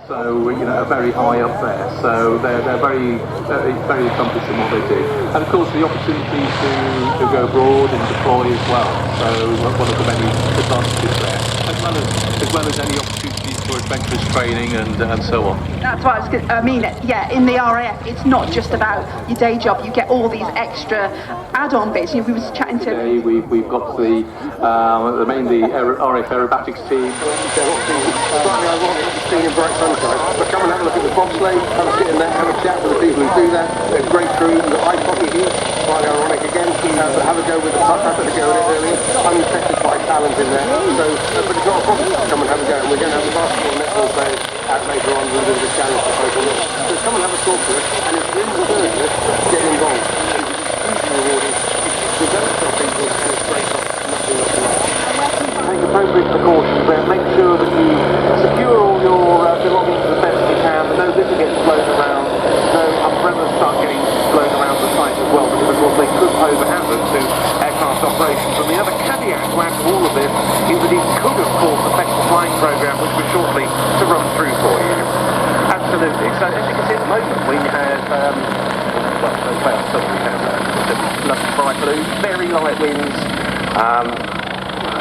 So, you know, are very high up there. So they're very accomplished in what they do. And of course, the opportunity to go abroad and deploy as well. So one of the many advantages there, as well as any opportunities for adventurous training and so on. That's what I mean. Yeah, in the RAF, it's not just about your day job. You get all these extra add-on bits. We was chatting to. Today we've got the RAF aerobatics team. Slightly ironic seeing in bright sunshine, but come and have a look at the bobsleigh, have a sit in there, have a chat with the people who do that. They're a great crew. You've got ice hockey here, slightly ironic again, but have a go with the puck. I had to go in it earlier. Untested by talent in there. So, but it's not a problem. Come and have a go. And we're going to have the basketball and netball players out later on with a bit of a challenge for people. So come and have a talk to us, and if you're in the business, get involved. It's hugely rewarding. It's developed our people, and it's great. Nothing else to like. Take appropriate precautions there. Make sure that you secure all your belongings as best you can. No litter gets blown around. No umbrellas start getting blown around the site as well, because of course they could pose a hazard to aircraft operations. And the other caveat to add to all of this is that it could of course affect the flying programme, which we're shortly to run through for you. Absolutely. So as you can see at the moment we have lovely bright blue, very light winds.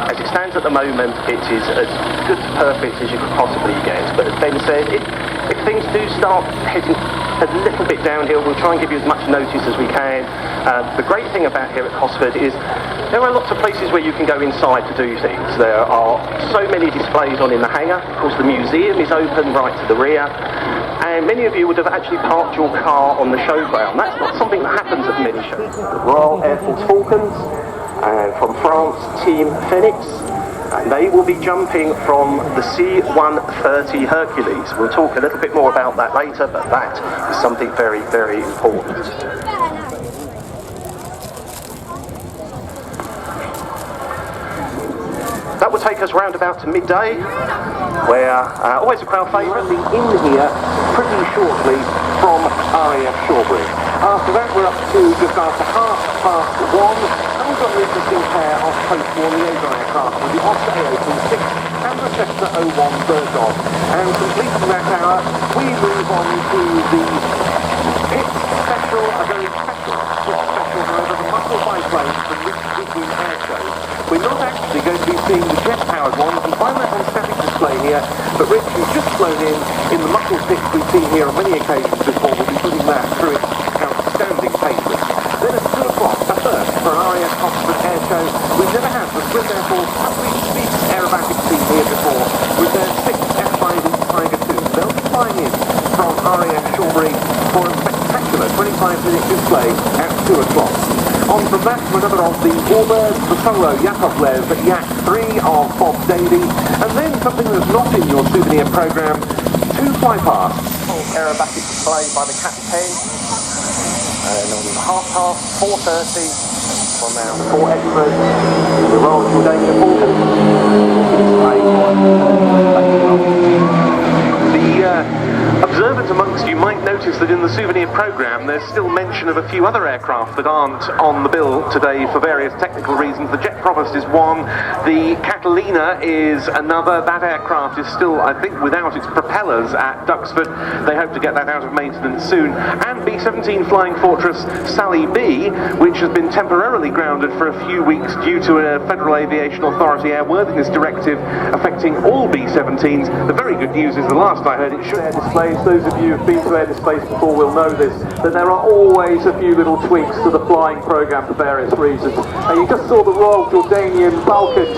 As it stands at the moment, it is as good to perfect as you could possibly get. But as Ben said, if things do start heading a little bit downhill, we'll try and give you as much notice as we can. The great thing about here at Cosford is there are lots of places where you can go inside to do things. There are so many displays on in the hangar. Of course, the museum is open right to the rear. And many of you would have actually parked your car on the showground. That's not something that happens at many shows. The Royal Air Force Falcons, and from France, Team Phenix, and they will be jumping from the C130 Hercules. We'll talk a little bit more about that later, but that is something very, very important. That will take us round about to midday, where always a crowd favourite, in here pretty shortly from RAF Shawbury. After that we're up to just after 1:30, and we've got an interesting pair of post-war liaison aircraft with the Oscar A026 and the Cessna 01 Bird Dog. And completing that hour, we move on to the special, a very special, however, the muscle biplane from Lynx Airshow. We're not actually going to be seeing the jet-powered one. You can find that on static display here, but Rich, who's just flown in the muscle six we've seen here on many occasions before, will be putting that through its outstanding paces. Then at 2 o'clock, a first for RAF Cosford Airshow. We've never had the Swiss Air Force complete aerobatic team here before, with their 6th F-5B Tiger II. They'll be flying in from RAF Shawbury for a spectacular 25-minute display at 2 o'clock. On from that to another of the warbirds, the solo Yakovlev Yak 3 of Bob Davey, and then something that's not in your souvenir programme, 2 Flypast. Aerobatic display by the Captain, and on 4:30, on now the 4 extras, the Royal Jordanian Falcons. The observant amongst you might notice that in the souvenir programme there's still mention of a few other aircraft that aren't on the bill today for various technical reasons. The Jet Provost is one, the Catalina is another. That aircraft is still, I think, without its propellers at Duxford. They hope to get that out of maintenance soon. And B-17 Flying Fortress Sally B, which has been temporarily grounded for a few weeks due to a Federal Aviation Authority airworthiness directive affecting all B-17s. The very good news is the last I heard it should air displays. Those of you who've been to air displays before will know this, that there are always a few little tweaks to the flying programme for various reasons. You just saw the Royal Jordanian Falcons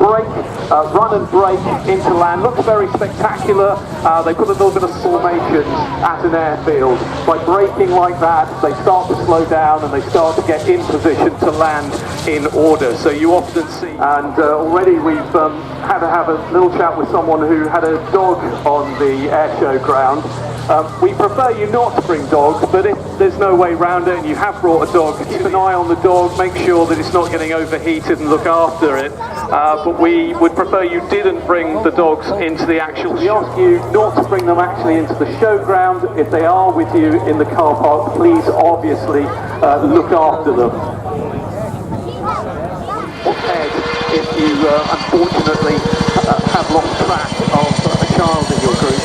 run and brake into land. Looks very spectacular. They put a little bit of formations at an airfield. By braking like that, they start to slow down and they start to get in position to land in order. So you often see, and already we've had to have a little chat with someone who had a dog on the airshow ground. We prefer you not to bring dogs, but if there's no way around it and you have brought a dog, keep an eye on the dog, make sure that it's not getting overheated and look after it. But we would prefer you didn't bring the dogs into the actual show. We ask you not to bring them actually into the showground. If they are with you in the car park, please obviously look after them. Ed, if you unfortunately have lost track of a child in your group,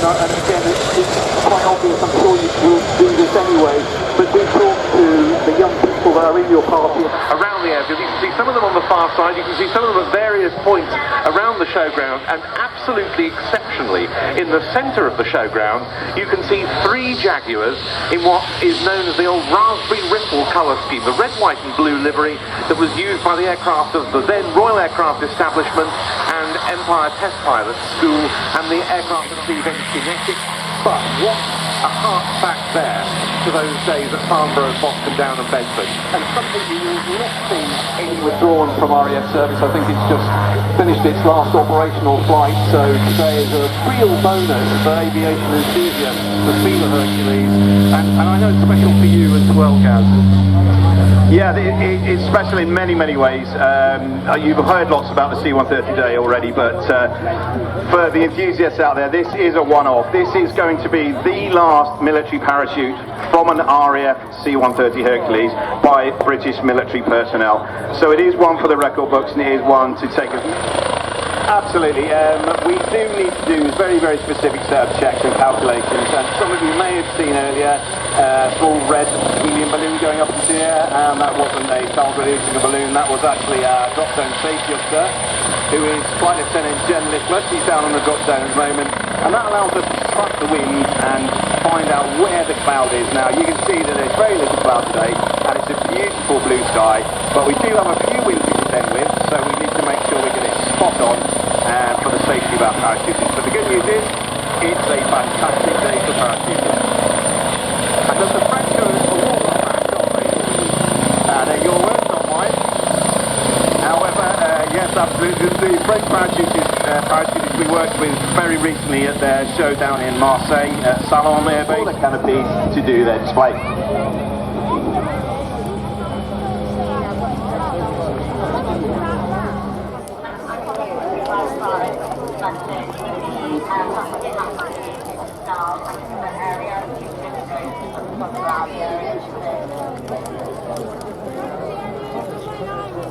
and again, it's quite obvious, I'm sure you will do this anyway, but do talk to the young people that are in your party. Around the airfield, you can see some of them on the far side, you can see some of them at various points around the showground, and absolutely exceptionally, in the centre of the showground, you can see 3 Jaguars in what is known as the old raspberry ripple colour scheme, the red, white and blue livery that was used by the aircraft of the then Royal Aircraft Establishment and Empire Test Pilot School and the aircraft that Steve Kinetic. But what a hark back there to those days at Farnborough, Boston Down and Bedford. And something you will not see any withdrawn from RAF service. I think it's just finished its last operational flight, so today is a real bonus for aviation enthusiasts to see the Hercules, and I know it's special for you as well, Gaz. Yeah, it's special in many, many ways. You've heard lots about the C130J already, but for the enthusiasts out there, this is a one-off. This is going to be the last military parachute from an RAF C130 Hercules by British military personnel. So it is one for the record books, and it is one to take a... Absolutely. We do need to do a very, very specific set of checks and calculations, and some of you may have seen earlier small red helium balloon going up into the air, and that wasn't a child releasing a balloon, that was actually our drop zone safety officer, who is Flight Lieutenant Jen Littler. He's down on the drop zone at the moment, and that allows us to track the wind and find out where the cloud is. Now you can see that there's very little cloud today, and it's a beautiful blue sky, but we do have a few winds to contend with, so we need to make sure we get it spot on for the safety of our parachutists. But the good news is, it's a fantastic day for parachuting. And does the French go a warm back, don't they? They're your words, not mine. However, yes, absolutely. The French parachutists we worked with very recently at their show down in Marseille at Salon Airbase. All the canopies to do their display.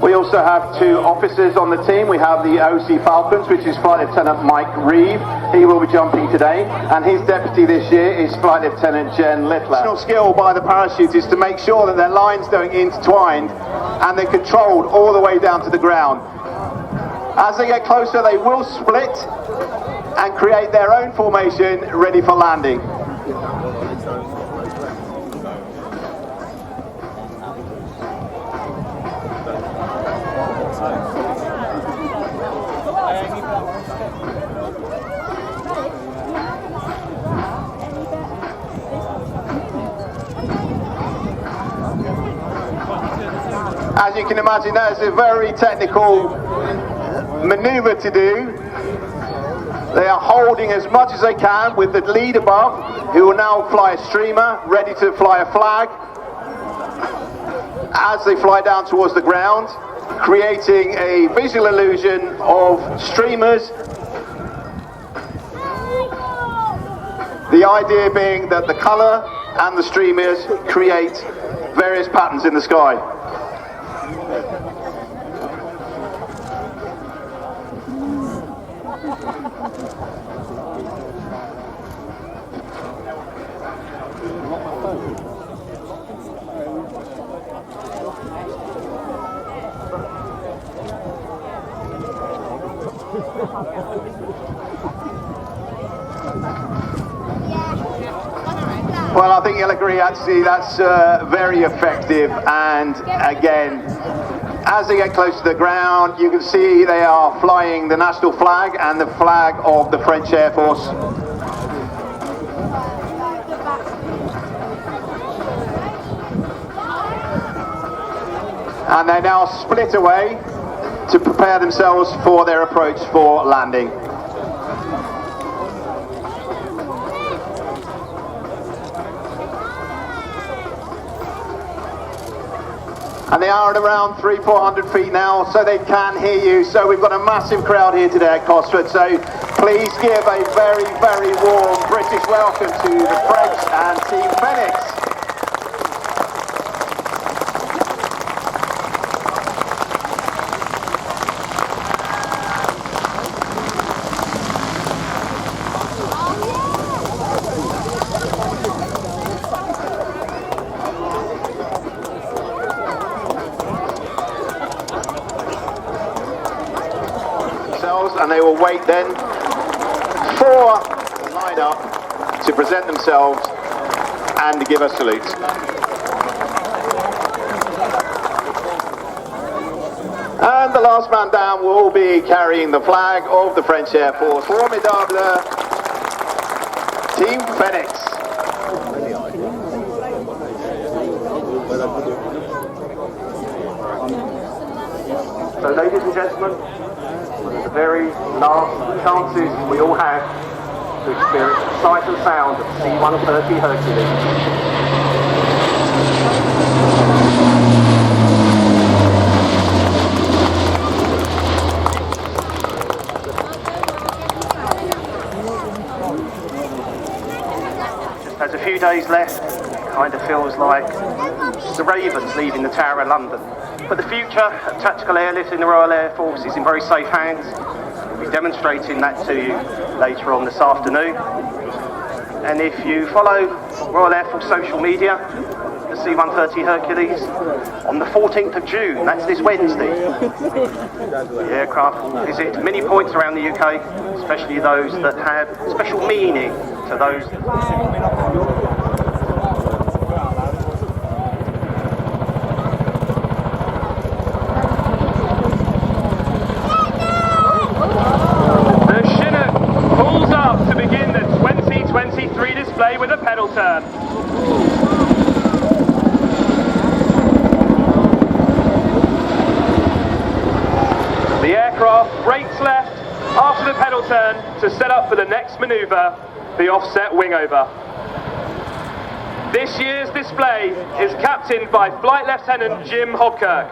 We also have 2 officers on the team. We have the OC Falcons, which is Flight Lieutenant Mike Reeve. He will be jumping today, and his deputy this year is Flight Lieutenant Jen Littler. Additional skill by the parachutists to make sure that their lines don't intertwine and they're controlled all the way down to the ground. As they get closer, they will split and create their own formation ready for landing. As you can imagine, that is a very technical maneuver to do. They are holding as much as they can with the lead above, who will now fly a streamer, ready to fly a flag as they fly down towards the ground, creating a visual illusion of streamers. The idea being that the colour and the streamers create various patterns in the sky. Well, I think you'll agree, actually, that's very effective. And again, as they get close to the ground, you can see they are flying the national flag and the flag of the French Air Force. And they now split away to prepare themselves for their approach for landing. And they are at around 300-400 feet now, so they can hear you. So we've got a massive crowd here today at Cosford, so please give a very, very warm British welcome to the French and Team Phenix. wait then for the line-up to present themselves and to give us salutes. And the last man down will be carrying the flag of the French Air Force. Formidable Team Phenix. So ladies and gentlemen, the very last chances we all have to experience the sight and sound of C130 Hercules. There's a few days left. It kind of feels like the Ravens leaving the Tower of London. But the future of tactical airlift in the Royal Air Force is in very safe hands. We'll be demonstrating that to you later on this afternoon. And if you follow Royal Air Force social media, the C130 Hercules, on the 14th of June, that's this Wednesday, the aircraft will visit many points around the UK, especially those that have special meaning to those. The Chinook pulls up to begin the 2023 display with a pedal turn. The aircraft brakes left after the pedal turn to set up for the next manoeuvre, the offset wingover. This year's display is captained by Flight Lieutenant Jim Hobkirk.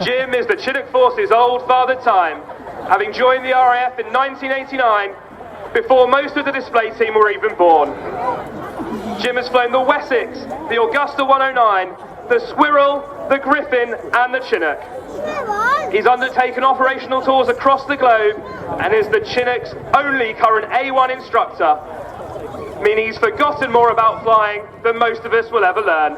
Jim is the Chinook Force's old father time, having joined the RAF in 1989 before most of the display team were even born. Jim has flown the Wessex, the Augusta 109, the Squirrel, the Griffin and the Chinook. He's undertaken operational tours across the globe and is the Chinook's only current A1 instructor, meaning he's forgotten more about flying than most of us will ever learn.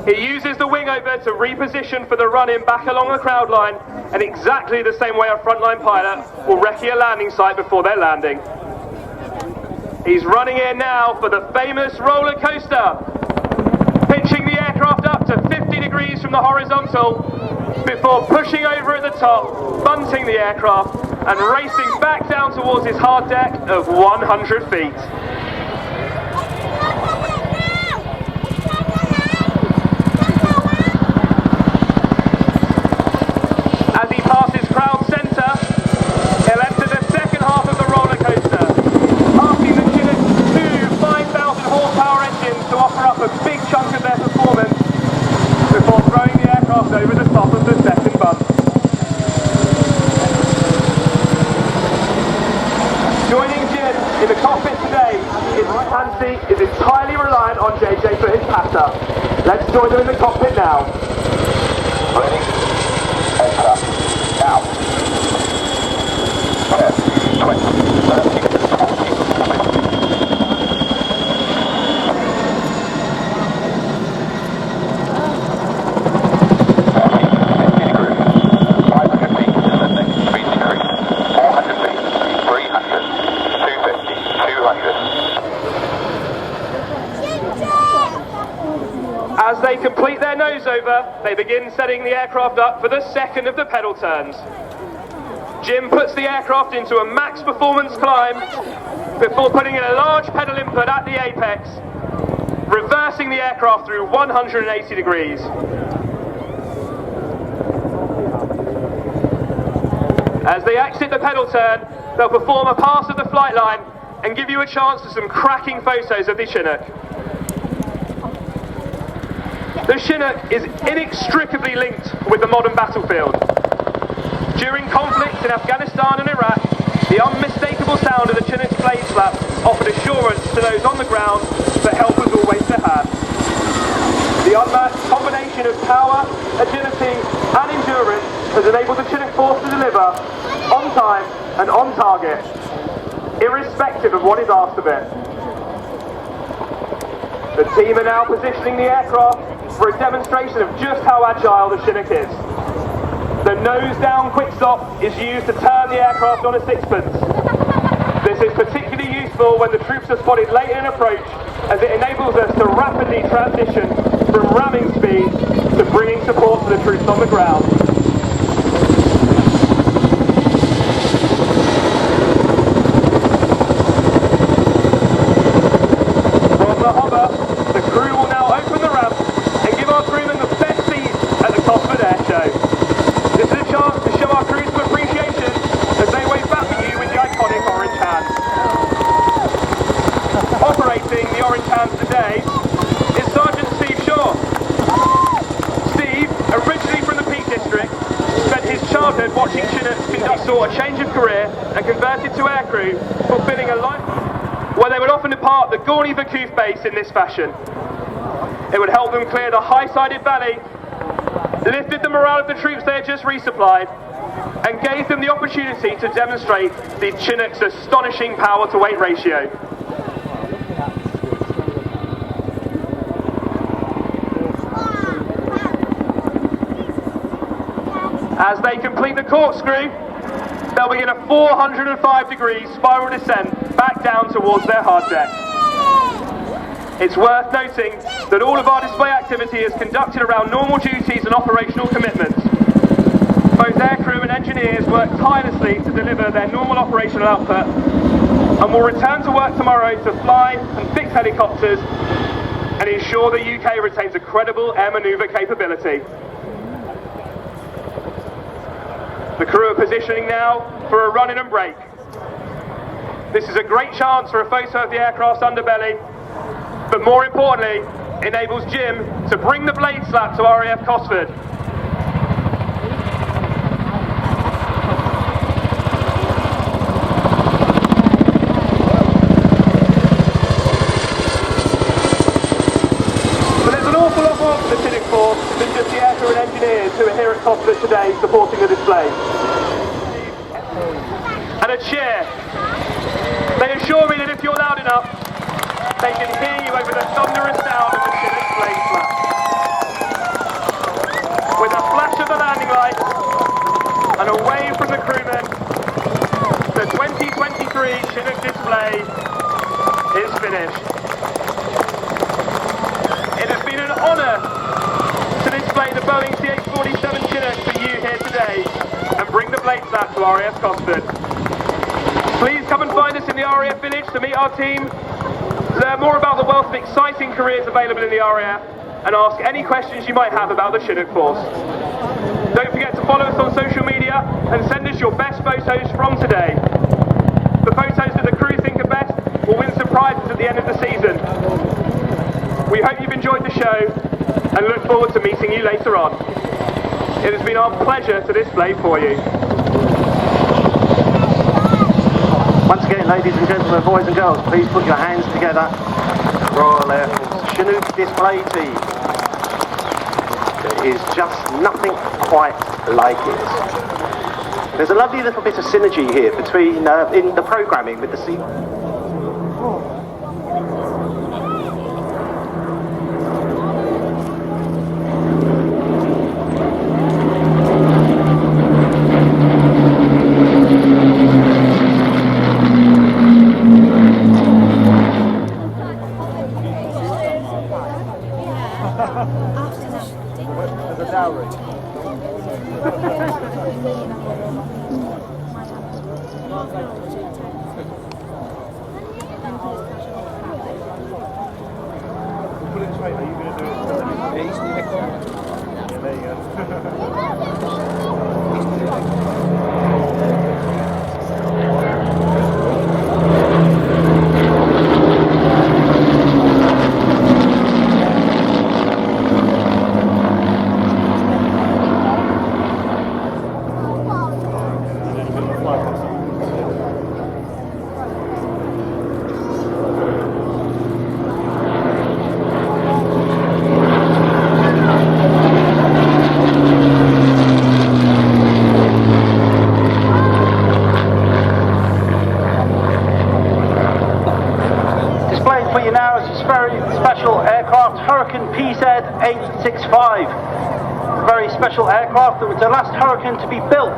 He uses the wingover to reposition for the run-in back along the crowd line, and exactly the same way a frontline pilot will recce a landing site before their landing. He's running in now for the famous roller coaster, pitching the aircraft up to 50 degrees from the horizontal before pushing over at the top, bunting the aircraft and racing back down towards his hard deck of 100 feet. As he passes crowd centre, he'll enter the second half of the roller coaster, asking the Chinook's two 5,000 horsepower engines to offer up a big chunk of their performance before throwing the aircraft over the top of the second bump. Joining Jim in the cockpit today, his right-hand seat is entirely reliant on JJ for his patter. Let's join them in the cockpit now. Ready? Heads up. Now. 10, 20, 30, 40, 200. As they complete their nose over, they begin setting the aircraft up for the second of the pedal turns. Jim puts the aircraft into a max performance climb before putting in a large pedal input at the apex, reversing the aircraft through 180 degrees. As they exit the pedal turn, they'll perform a pass of the flight line and give you a chance for some cracking photos of the Chinook. The Chinook is inextricably linked with the modern battlefield. During conflicts in Afghanistan and Iraq, the unmistakable sound of the Chinook's blade flap offered assurance to those on the ground that help was always to hand. The unmatched combination of power, agility and endurance has enabled the Chinook Force to deliver on time and on target, irrespective of what is asked of it. The team are now positioning the aircraft for a demonstration of just how agile the Chinook is. The nose down quick stop is used to turn the aircraft on a sixpence. This is particularly useful when the troops are spotted late in approach, as it enables us to rapidly transition from ramming speed to bringing support to the troops on the ground. From the hover, the crew will now open the ramp and give our crewmen the best seats at the Cosford Airshow. This is a chance to show our crew some appreciation as they wave back at you with the iconic orange hands. Operating the orange hands today is Sergeant Steve Shaw. Steve, originally from the Peak District, spent his childhood watching Chinook. He saw a change of career and converted to aircrew, fulfilling a life where they would often depart the Gorney Vakuf base in this fashion. It would help them clear the high-sided valley, lifted the morale of the troops they had just resupplied, and gave them the opportunity to demonstrate the Chinook's astonishing power-to-weight ratio. As they complete the corkscrew, they'll begin a 405-degree spiral descent back down towards their hard deck. It's worth noting that all of our display activity is conducted around normal duties and operational commitments. Both aircrew and engineers work tirelessly to deliver their normal operational output and will return to work tomorrow to fly and fix helicopters and ensure the UK retains a credible air manoeuvre capability. The crew are positioning now for a run-in and break. This is a great chance for a photo of the aircraft's underbelly, but more importantly, enables Jim to bring the blade slap to RAF Cosford. But there's an awful lot more to the Chinook force than just the aircrew and engineers who are here at Cosford today supporting the display. And a cheer. They assure me that if you're loud enough, they can hear you over the thunderous sound of the Chinook blade slap. With a flash of the landing lights and a wave from the crewmen, the 2023 Chinook display is finished. It has been an honour to display the Boeing CH-47 Chinook for you here today and bring the blade slap to RAF Cosford. Please come and find us in the RAF village to meet our team, learn more about the wealth of exciting careers available in the RAF, and ask any questions you might have about the Chinook Force. Don't forget to follow us on social media and send us your best photos from today. The photos that the crew think are best will win some prizes at the end of the season. We hope you've enjoyed the show and look forward to meeting you later on. It has been our pleasure to display for you. Once again, ladies and gentlemen, boys and girls, please put your hands together. Royal Air Force Chinook display team. There is just nothing quite like it. There's a lovely little bit of synergy here between in the programming with the C. Special aircraft Hurricane PZ-865. a very special aircraft that was the last Hurricane to be built.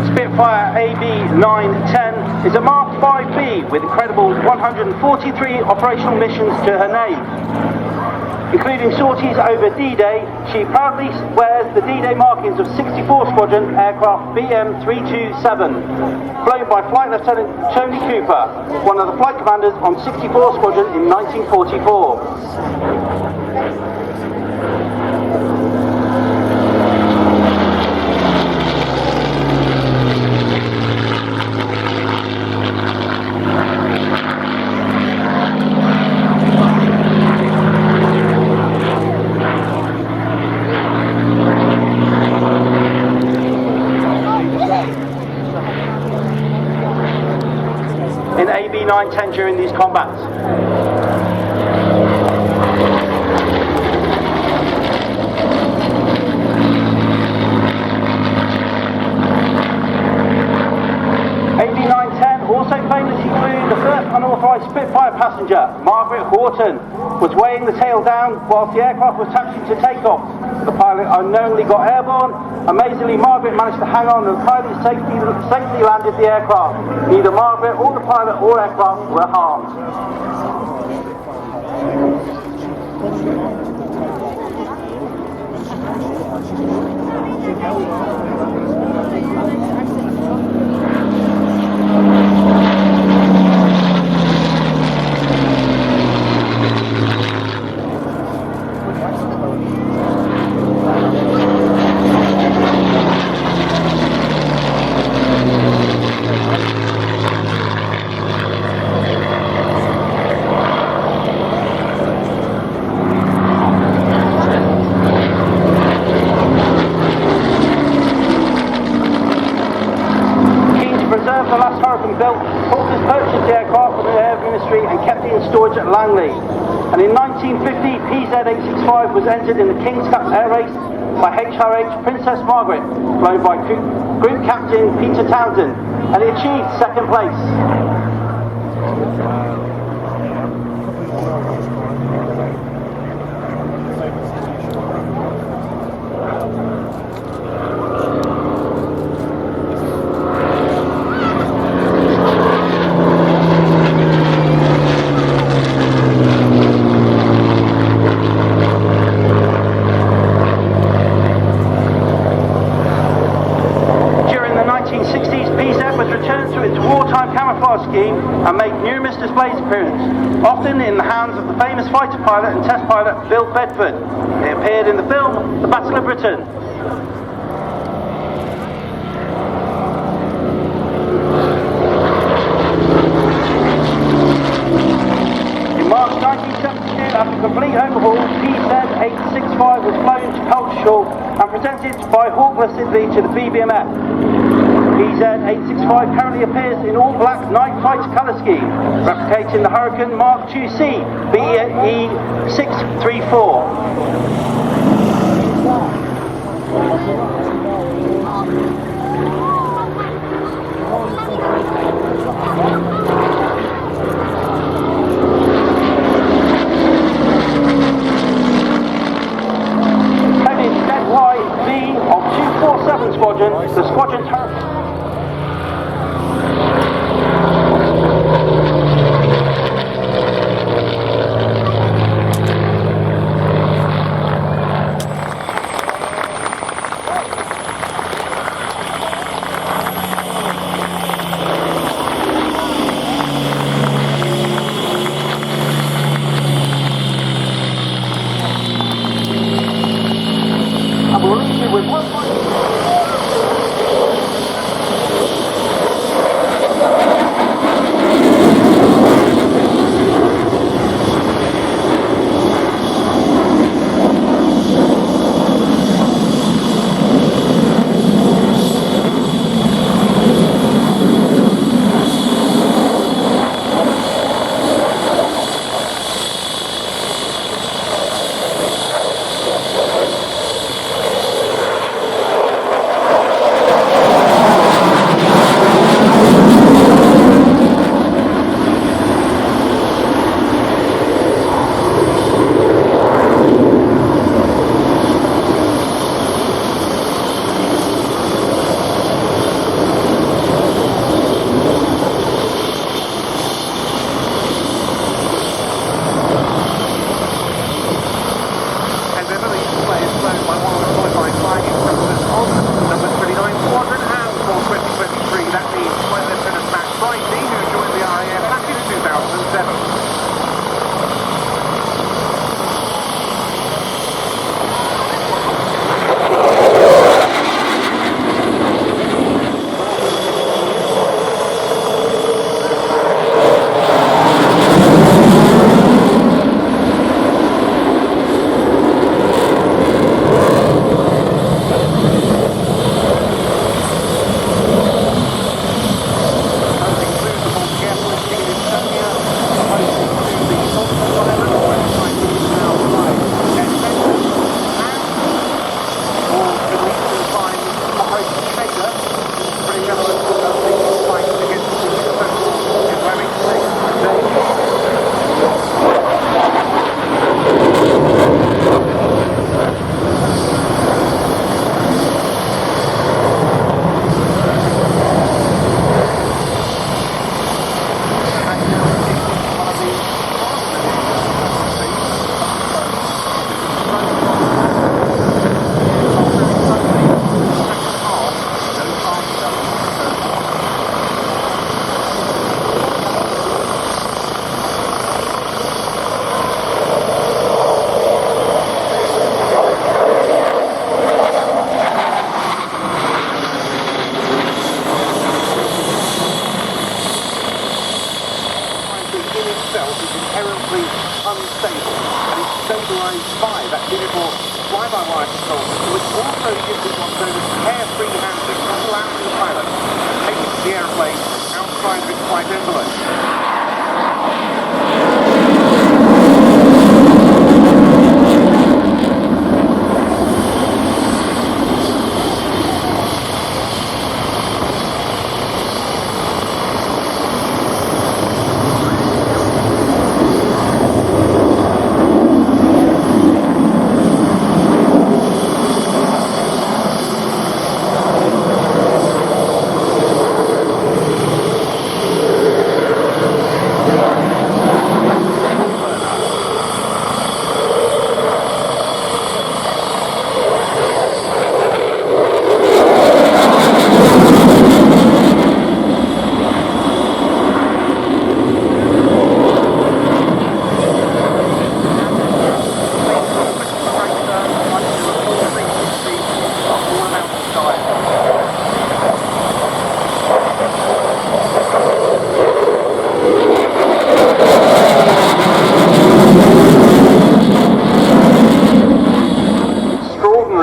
Spitfire AB910 is a Mark 5B with incredible 143 operational missions to her name. Including sorties over D-Day, she proudly wears the D-Day markings of 64 Squadron aircraft BM327, flown by Flight Lieutenant Tony Cooper, one of the flight commanders on 64 Squadron in 1944. In AB910 during these combats. AB910 also famously flew the first unauthorised Spitfire passenger, Margaret Horton, was weighing the tail down whilst the aircraft was taxiing to takeoff. The pilot unknowingly got airborne. Amazingly, Margaret managed to hang on and the pilot safely landed the aircraft. Neither Margaret or the pilot or aircraft were harmed. Built, Falcons purchased the aircraft from the Air Ministry and kept it in storage at Langley. And in 1950, PZ-865 was entered in the King's Cup Air Race by HRH Princess Margaret, flown by Group Captain Peter Townsend, and it achieved second place. Scheme and made numerous displays appearances, often in the hands of the famous fighter pilot and test pilot Bill Bedford. They appeared in the film The Battle of Britain. In March 1972, after complete overhaul, PZ-865 was flown to Colchester and presented by Hawk Sidley to the BBMF. PZ-865 currently appears in all black night fighter colour scheme, replicating the Hurricane Mark IIC BE-634. Headed ZYV of 247 Squadron, the squadron's Hurricane. incredibly unstable, and it's stabilised by that uniform fly-by-wire control, which also gives it what's known as carefree handling, not allowing the pilot to take the aeroplane outside of its flight envelope.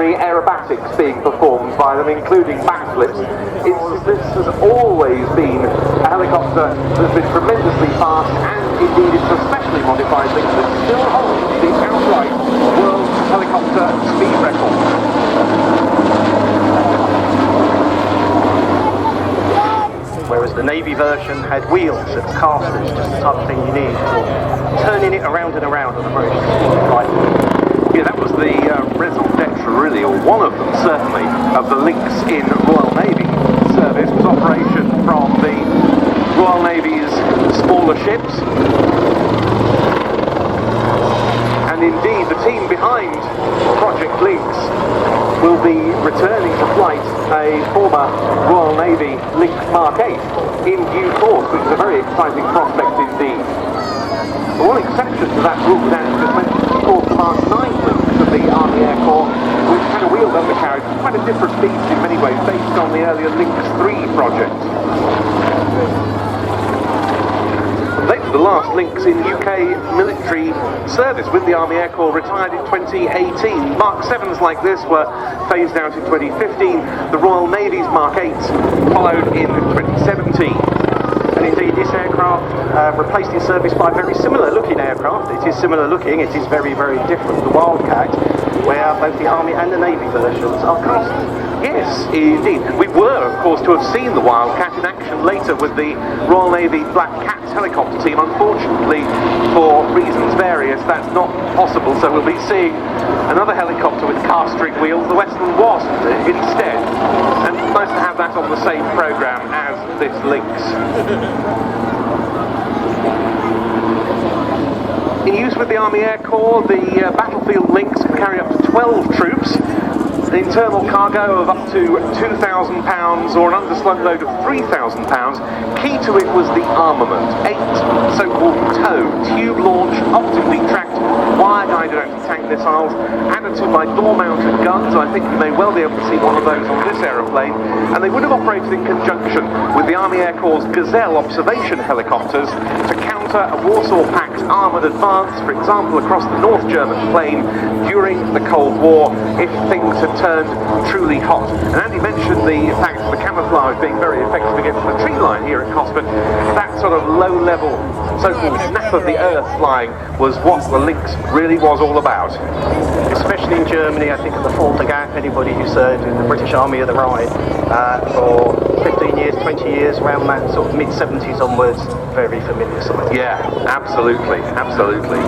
Aerobatics being performed by them, including backflips. This has always been a helicopter that's been tremendously fast, and indeed it's a specially modified Lynx that still holds the outright world helicopter speed record. Whereas the Navy version had wheels and casters, just the type of thing you need for turning it around and around on a very small flight. Yeah, that was the raison d'etre, really, or one of them certainly, of the Lynx in Royal Navy service, was operation from the Royal Navy's smaller ships. And indeed, the team behind Project Lynx will be returning to flight a former Royal Navy Lynx Mark 8 in due course, which is a very exciting prospect indeed. The one exception to that rule that I just mentioned, of course, the Mark 9 Lynx of the Army Air Corps, which had a wheeled undercarriage, quite a different beast in many ways, based on the earlier Lynx 3 project. They were the last Lynx in UK military service with the Army Air Corps, retired in 2018. Mark 7s like this were phased out in 2015. The Royal Navy's Mark 8s followed in 2017. And indeed, this aircraft replaced its service by a very similar looking aircraft. It is similar looking, it is very, very different. The Wildcat, where both the Army and the Navy versions are cast. Yes, indeed. We were, of course, to have seen the Wildcat in action later with the Royal Navy Black Cats helicopter team. Unfortunately, for reasons various, that's not possible, so we'll be seeing another helicopter with cast-rig wheels, the Westland Wasp, instead. And nice to have that on the same programme as this Lynx. In use with the Army Air Corps, the Battlefield Lynx can carry up to 12 troops, an internal cargo of up to £2,000 or an underslung load of £3,000. Key to it was the armament. 8 so-called TOW, tube-launched, optically tracked, wire-guided anti-tank missiles, added to by door-mounted guns. I think you may well be able to see one of those on this aeroplane. And they would have operated in conjunction with the Army Air Corps' Gazelle observation helicopters to counter a Warsaw Pact armoured advance, for example, across the North German plain during the Cold War, if things had turned truly hot. And Andy mentioned the fact of the camouflage being very effective against the tree line here at Cosford. That sort of low-level, so-called snap of the earth flying was what the Lynx really was all about. Especially in Germany, I think at the Fulda Gap, anybody who served in the British Army of the Rhine for 15 years, 20 years, around that sort of mid-70s onwards, very familiar sight. Yeah, absolutely, absolutely.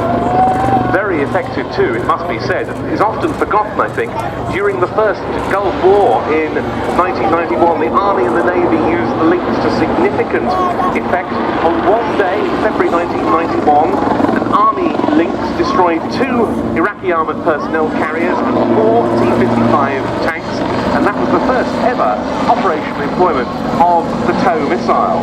Very effective too, it must be said, and is often forgotten, I think. During the first Gulf War in 1991, the Army and the Navy used the Lynx to significant effect. On one day, February 1991, an Army Lynx destroyed 2 Iraqi armoured personnel carriers and 4 T-55 tanks, and that was the first ever operational employment of the TOW missile.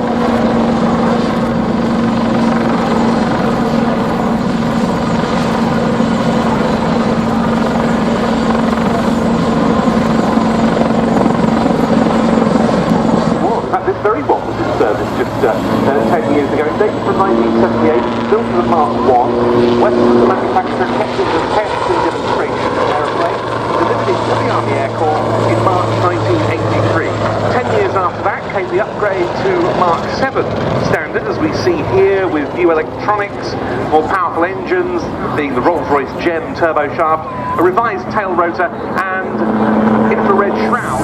This very one was in service just 10 years ago. It dates from 1978, built as a Mark I. Westland, the manufacturer, kept it as a test and demonstration aeroplane, delivered it to the Army Air Corps in March 1983. 10 years after that came the upgrade to Mark 7 standard, as we see here, with new electronics, more powerful engines, being the Rolls-Royce GEM turboshaft, a revised tail rotor, and infrared shroud.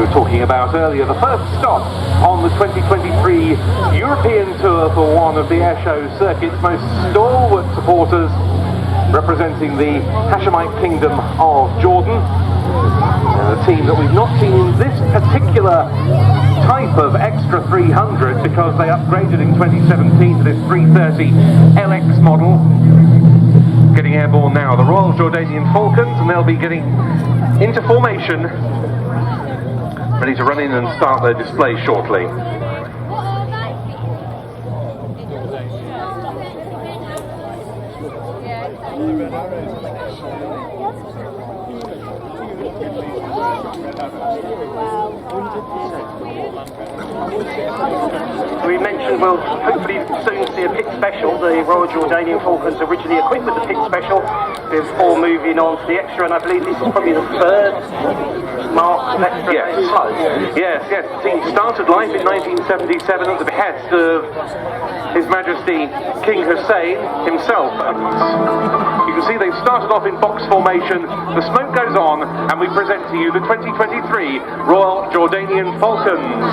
Talking about earlier, the first stop on the 2023 European tour for one of the airshow circuit's most stalwart supporters, representing the Hashemite Kingdom of Jordan, a team that we've not seen in this particular type of Extra 300 because they upgraded in 2017 to this 330 LX model. Getting airborne now, the Royal Jordanian Falcons, and they'll be getting into formation, ready to run in and start their display shortly. We mentioned we'll hopefully soon see a pit special. The Royal Jordanian Falcons originally equipped with the pit special before moving on to the extra, and I believe this is probably the third Mark extra. Yes. The team started life in 1977 at the behest of His Majesty King Hussein himself. You can see they've started off in box formation, the smoke goes on, and we present to you the 2023 Royal Jordanian Falcons.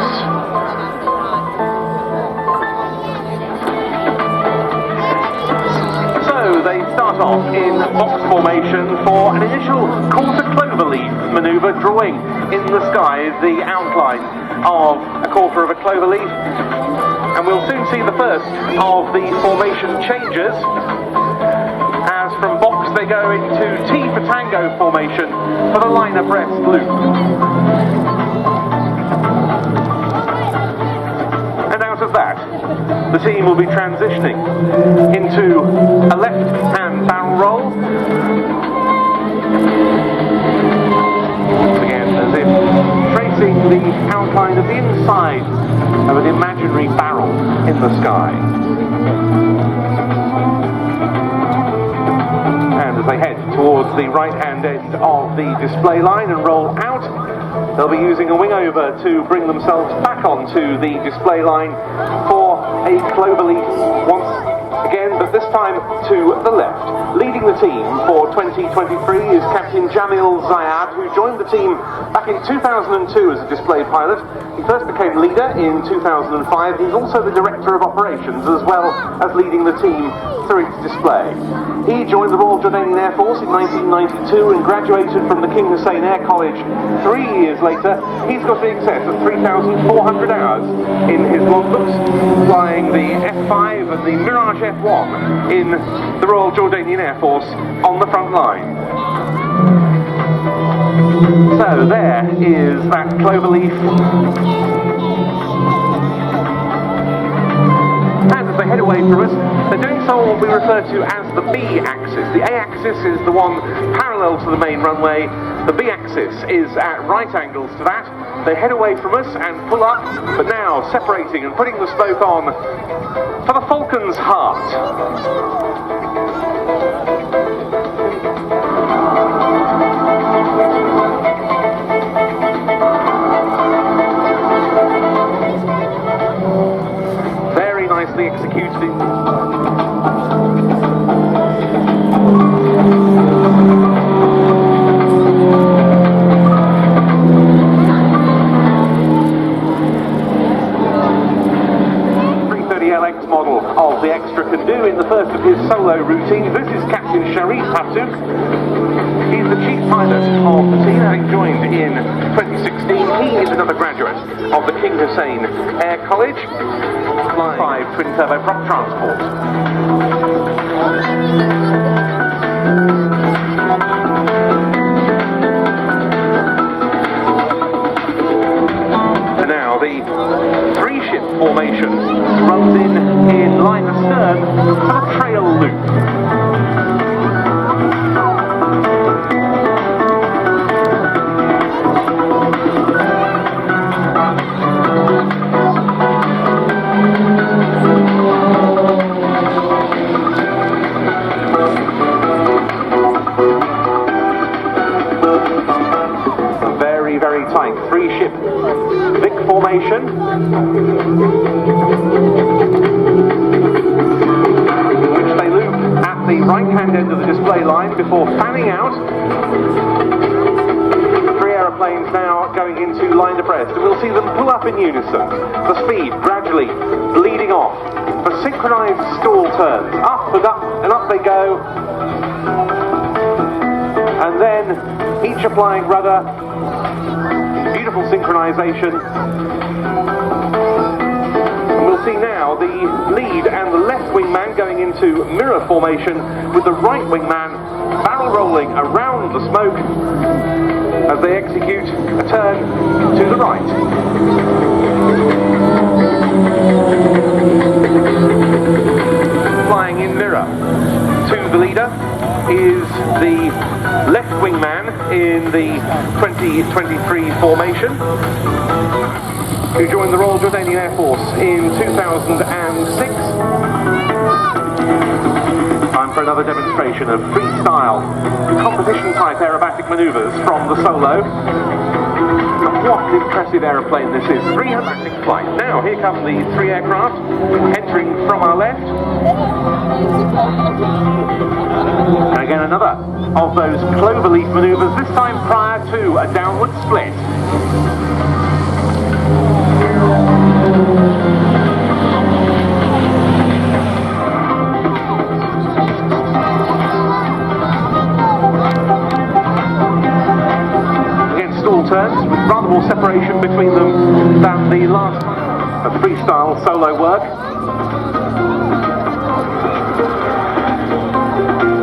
So they start off in box formation for an initial quarter cloverleaf manoeuvre, drawing in the sky the outline of a quarter of a cloverleaf, and we'll soon see the first of the formation changes, as from box they go into T for Tango formation for the line abreast loop. And out of that, the team will be transitioning into a left-hand barrel roll. Again, as if tracing the outline of the inside of an imaginary barrel in the sky. And as they head towards the right-hand end of the display line and roll out, they'll be using a wing over to bring themselves back onto the display line for a cloverleaf once again, but this time to the left. Leading the team for 2023 is Captain Jamil Zayad, who joined the team back in 2002 as a display pilot. He first became leader in 2005. He's also the director of operations, as well as leading the team through its display. He joined the Royal Jordanian Air Force in 1992 and graduated from the King Hussein Air College 3 years later. He's got in excess of 3,400 hours in his logbooks, flying the F5 and the Mirage F1 in the Royal Jordanian Air Force on the front line. So there is that cloverleaf. And as they head away from us, they're doing so on what we refer to as the B axis. The A axis is the one parallel to the main runway. The B axis is at right angles to that. They head away from us and pull up, but now separating and putting the spoke on for the Falcon's heart. Very nicely executed. Model of the Extra can do in the first of his solo routine. This is Captain Sharif Hassouk. He's the chief pilot of the team, having joined in 2016. He is another graduate of the King Hussein Air College, flying 5 twin turbo prop transport. which they loop at the right-hand end of the display line before fanning out. Three aeroplanes now going into line abreast, and we'll see them pull up in unison, the speed gradually bleeding off for synchronized stall turns. Up and up and up they go, and then each applying rudder. Beautiful synchronization. And we'll see now the lead and the left wingman going into mirror formation, with the right wingman barrel rolling around the smoke as they execute a turn to the right. Flying in mirror to the leader is the left wingman in the 2023 formation, who joined the Royal Jordanian Air Force in 2006. Time for another demonstration of freestyle competition type aerobatic maneuvers from the Solo. What an impressive aeroplane this is. 300 flight. Now here come the three aircraft entering from our left. And again another of those cloverleaf maneuvers, this time prior to a downward split. Turns with rather more separation between them than the last freestyle solo work.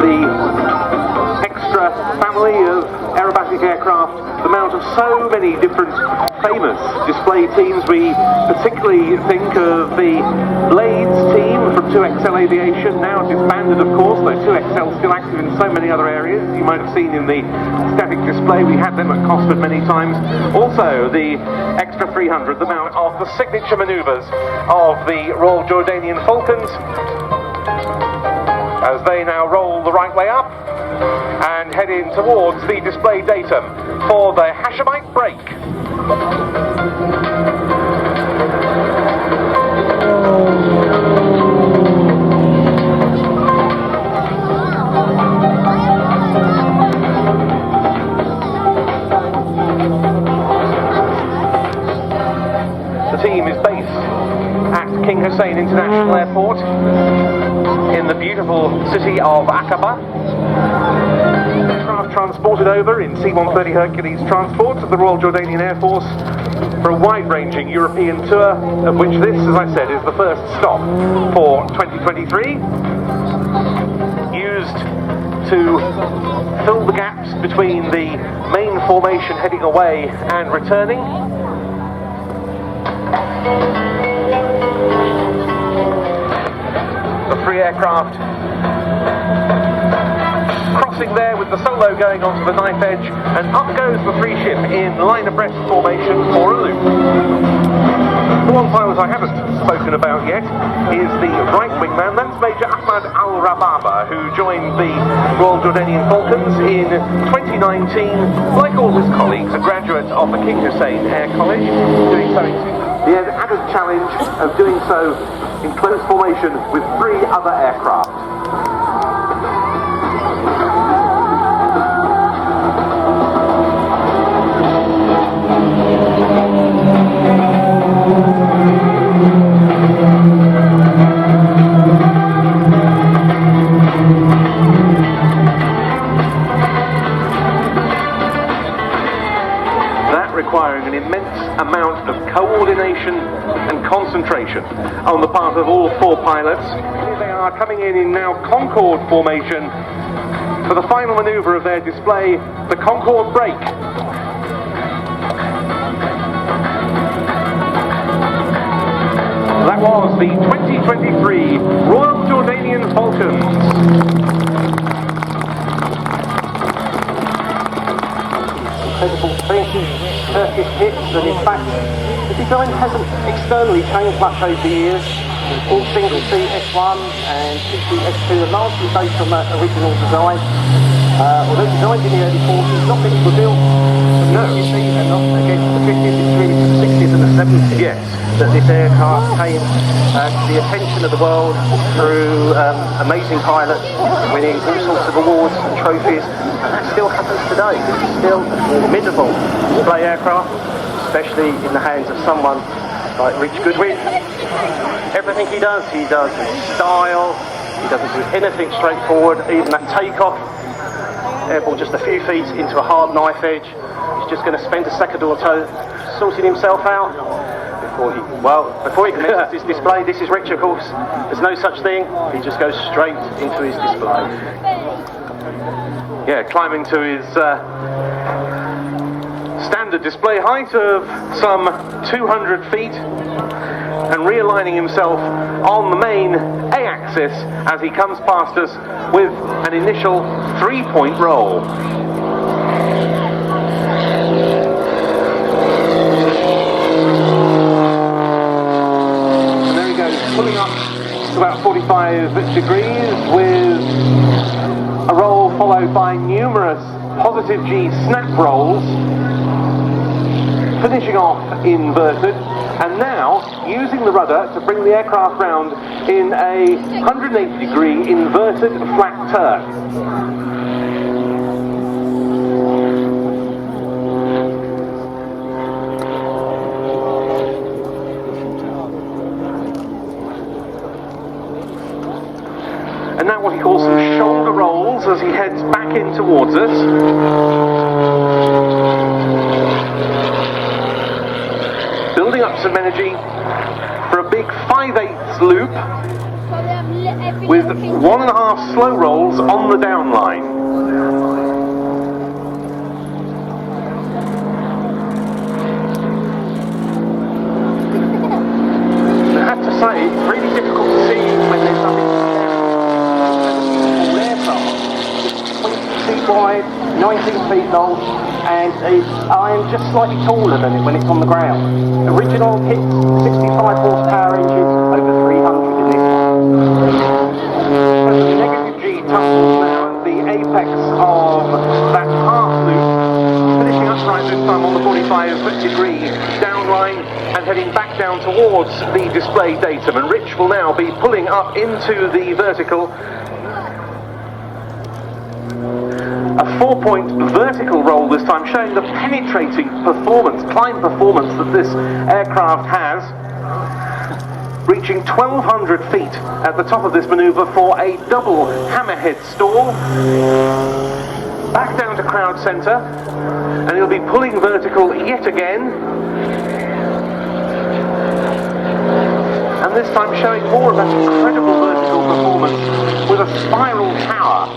The extra family of aerobatic aircraft, the mount of so many different famous display teams. We particularly think of the Blades team from 2XL Aviation, now disbanded of course, though 2XL still active in so many other areas. You might have seen in the static display, we had them at Cosford many times. Also the Extra 300, the mount of the signature manoeuvres of the Royal Jordanian Falcons, as they now roll the right way up and head in towards the display datum for the Hashemite break. The team is based at King Hussein International Airport in the beautiful city of Aqaba. Aircraft transported over in C130 Hercules transports of the Royal Jordanian Air Force for a wide-ranging European tour, of which this, as I said, is the first stop for 2023. Used to fill the gaps between the main formation heading away and returning. The three aircraft crossing there with the Solo going onto the knife edge, and up goes the three ship in line abreast formation for a loop. The one pilot I haven't spoken about yet is the right wingman. That's Major Ahmad Al-Rababa, who joined the Royal Jordanian Falcons in 2019. Like all his colleagues, a graduate of the King Hussein Air College, doing so the added challenge of doing so in close formation with three other aircraft. Requiring an immense amount of coordination and concentration on the part of all four pilots. Here they are coming in now Concorde formation for the final manoeuvre of their display, the Concorde break. That was the 2023 Royal Jordanian Falcons. Incredible Turkish hits, and in fact the design hasn't externally changed much over the years. All single seat S1 and S2 are largely based on that original design. Although designed in the early 40s, not many were built. No. And not against the 50s, it's really the 60s and the 70s. Yes. that this aircraft came to the attention of the world through amazing pilots winning all sorts of awards and trophies, and that still happens today. This is still a formidable display aircraft, especially in the hands of someone like Rich Goodwin. Everything he does with style. He doesn't do anything straightforward, even that takeoff, airball just a few feet into a hard knife edge. He's just going to spend a second or two sorting himself out before he commences his display. This is Rich, of course. There's no such thing. He just goes straight into his display. Yeah, climbing to his standard display height of some 200 feet and realigning himself on the main A-axis as he comes past us with an initial 3-point roll. And there he goes, pulling up to about 45 degrees with a roll followed by numerous positive G snap rolls, finishing off inverted, and now using the rudder to bring the aircraft round in a 180 degree inverted flat turn. And now what he calls some shoulder rolls as he heads back in towards us. Building up some energy for a big 5/8 loop with 1.5 slow rolls on the downline. I have to say, it's really difficult to see when there's nothing aircraft. It's 20 feet wide, 19 feet long, and I am just slightly taller than it when it's on the ground. Original kit, 65 horsepower engine, over 300 in this one. As the negative G tumbles now at the apex of that half loop, finishing upright this time on the 45 degree downline and heading back down towards the display datum. And Rich will now be pulling up into the vertical. A 4-point vertical roll this time, showing the penetrating performance, climb performance that this aircraft has, reaching 1,200 feet at the top of this manoeuvre for a double hammerhead stall. Back down to crowd centre, and he'll be pulling vertical yet again. And this time showing more of that incredible vertical performance with a spiral tower.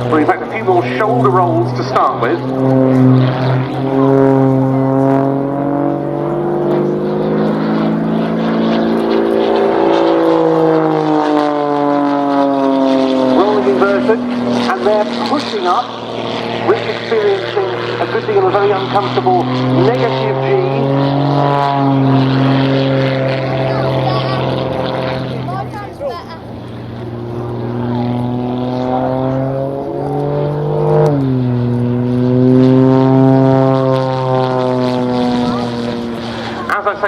Well, in fact, a few more shoulder rolls to start with. Rolling inverted, and they're pushing up. Rich experiencing a good deal of very uncomfortable negative G.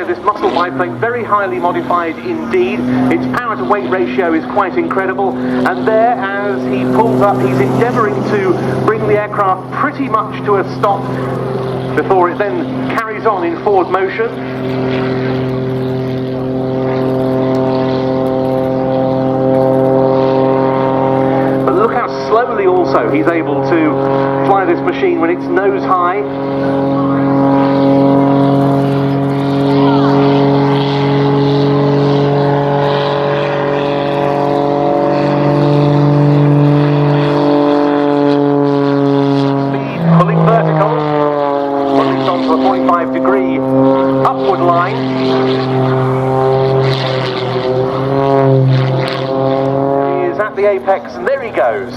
This muscle biplane, very highly modified indeed. Its power to weight ratio is quite incredible, and there, as he pulls up, he's endeavouring to bring the aircraft pretty much to a stop before it then carries on in forward motion. But look how slowly also he's able to fly this machine when it's nose high. Apex, and there he goes.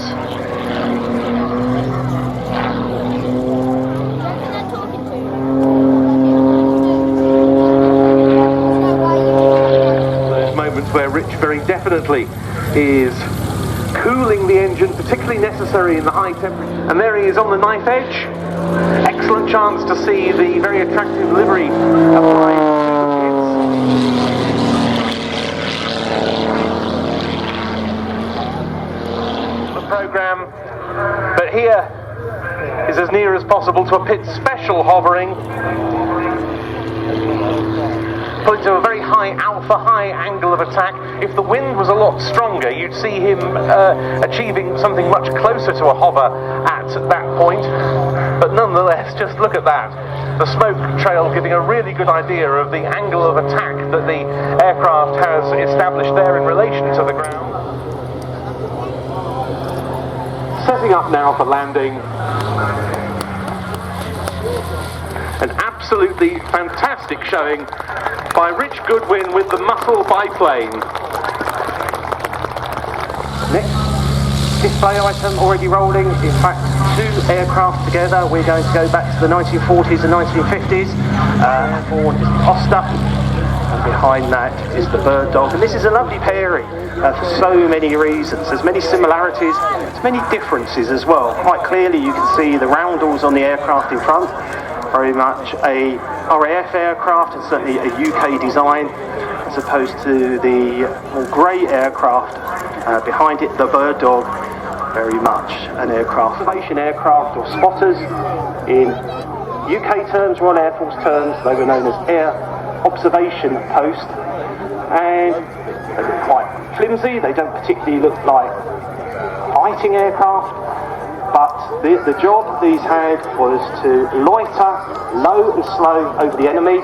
Those moments where Rich very definitely is cooling the engine, particularly necessary in the high temperature. And there he is on the knife edge. Excellent chance to see the very attractive livery applied to the program. But here is as near as possible to a pit special hovering. Put into a very high alpha, high angle of attack. If the wind was a lot stronger, you'd see him achieving something much closer to a hover at that point. But nonetheless, just look at that. The smoke trail giving a really good idea of the angle of attack that the aircraft has established there in relation to the ground. Setting up now for landing. An absolutely fantastic showing by Rich Goodwin with the Muscle biplane. Next display item already rolling. In fact, two aircraft together. We're going to go back to the 1940s and 1950s. Airborne is the Oster, and behind that is the Bird Dog. And this is a lovely pairing for so many reasons. There's many similarities, there's many differences as well. Quite clearly you can see the roundels on the aircraft in front. Very much a RAF aircraft, and certainly a UK design, as opposed to the more grey aircraft behind it, the Bird Dog, very much an aircraft. Observation aircraft, or spotters, in UK terms, Royal Air Force terms, they were known as Air Observation Post, and they look quite flimsy. They don't particularly look like fighting aircraft. But the job these had was to loiter low and slow over the enemy,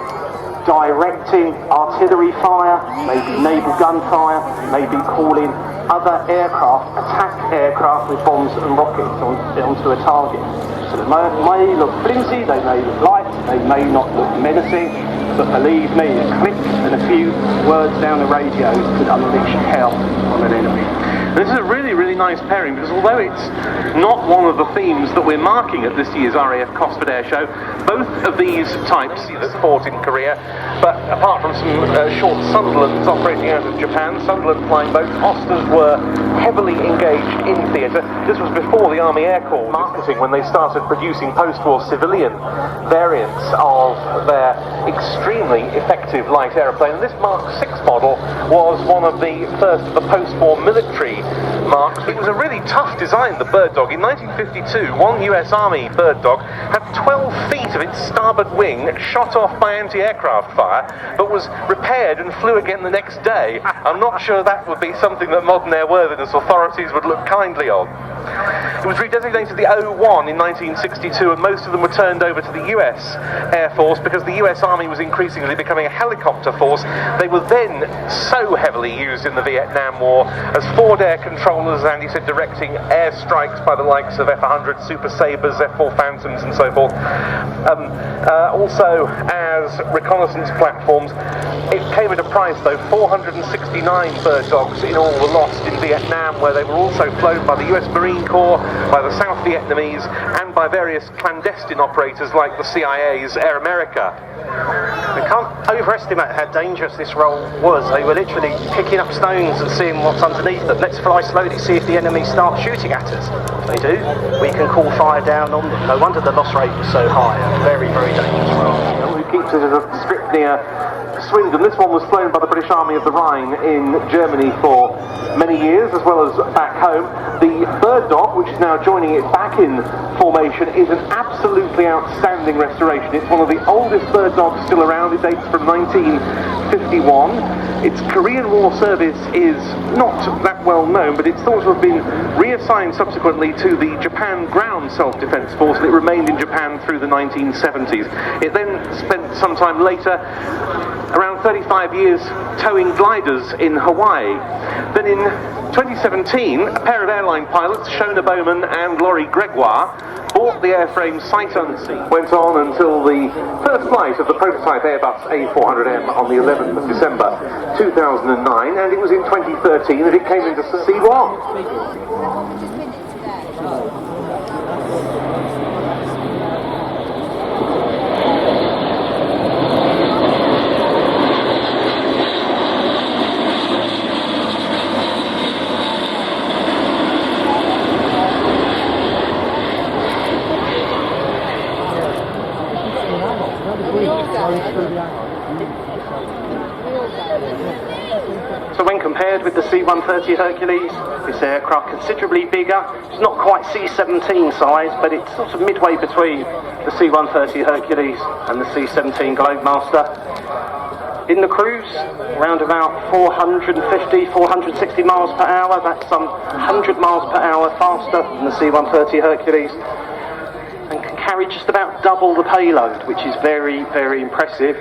directing artillery fire, maybe naval gunfire, maybe calling other aircraft, attack aircraft with bombs and rockets onto a target. So they may look flimsy, they may look light, they may not look menacing, but believe me, a click and a few words down the radio could unleash hell on an enemy. This is a really, really nice pairing, because although it's not one of the themes that we're marking at this year's RAF Cosford Airshow, both of these types that fought in Korea, but apart from some short Sunderlands operating out of Japan, Sunderland flying boats, Osters were heavily engaged in theatre. This was before the Army Air Corps marketing, when they started producing post-war civilian variants of their extremely effective light aeroplane. And this Mark 6 model was one of the first of the post-war military marks. It was a really tough design, the Bird Dog. In 1952, one US Army Bird Dog had 12 feet of its starboard wing shot off by anti-aircraft fire, but was repaired and flew again the next day. I'm not sure that would be something that modern airworthiness authorities would look kindly on. It was redesignated the O-1 in 1962, and most of them were turned over to the US Air Force because the US Army was increasingly becoming a helicopter force. They were then so heavily used in the Vietnam War as forward air controllers, and he said directing air strikes by the likes of F-100 Super Sabres, F-4 Phantoms and so forth. Also as reconnaissance platforms. It came at a price though. 469 Bird Dogs in all were lost in Vietnam, where they were also flown by the US Marine Corps, by the South Vietnamese, and by various clandestine operators like the CIA's Air America. We can't overestimate how dangerous this role was. They were literally picking up stones and seeing what's underneath them. Let's fly slowly, see if the enemy start shooting at us. If they do, we can call fire down on them. No wonder the loss rate was so high. Very, very dangerous role. Who keeps it as a strip near Swindon. This one was flown by the British Army of the Rhine in Germany for many years, as well as back home. The Bird Dog, which is now joining it back in formation, is an absolutely outstanding restoration. It's one of the oldest Bird Dogs still around. It dates from 1951. Its Korean War service is not that well known, but it's thought to have been reassigned subsequently to the Japan Ground Self-Defense Force, and it remained in Japan through the 1970s. It then spent some time later, around 35 years, towing gliders in Hawaii. Then in 2017, a pair of airline pilots, Shona Bowman and Laurie Gregoire, bought the airframe sight unseen. Went on until the first flight of the prototype Airbus A400M on the 11th of December 2009, and it was in 2013 that it came into C1. C130 Hercules. This aircraft considerably bigger. It's not quite C-17 size, but it's sort of midway between the C130 Hercules and the C-17 Globemaster. In the cruise, around about 450, 460 miles per hour. That's some 100 miles per hour faster than the C-130 Hercules, and can carry just about double the payload, which is very, very impressive.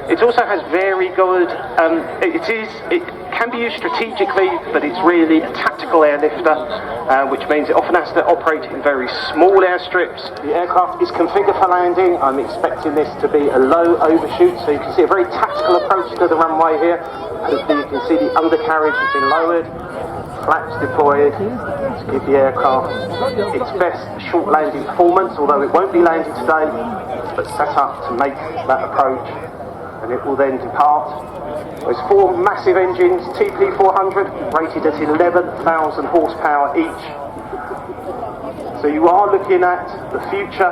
It also has very good, it can be used strategically, but it's really a tactical airlifter, which means it often has to operate in very small airstrips. The aircraft is configured for landing. I'm expecting this to be a low overshoot, so you can see a very tactical approach to the runway here. Hopefully you can see the undercarriage has been lowered, flaps deployed to give the aircraft its best short landing performance, although it won't be landing today, but set up to make that approach, and it will then depart. There's 4 massive engines, TP400, rated at 11,000 horsepower each. So you are looking at the future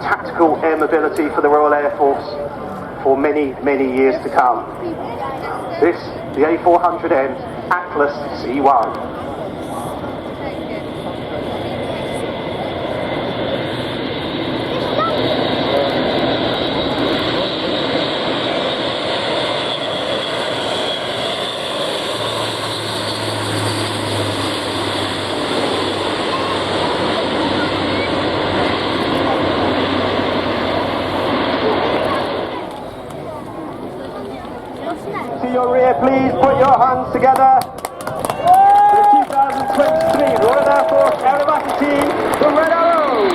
tactical air mobility for the Royal Air Force for many, many years to come. This, the A400M Atlas C1. Your rear, please put your hands together for the 2023 Royal Air Force aerobatic team, the Red Arrow.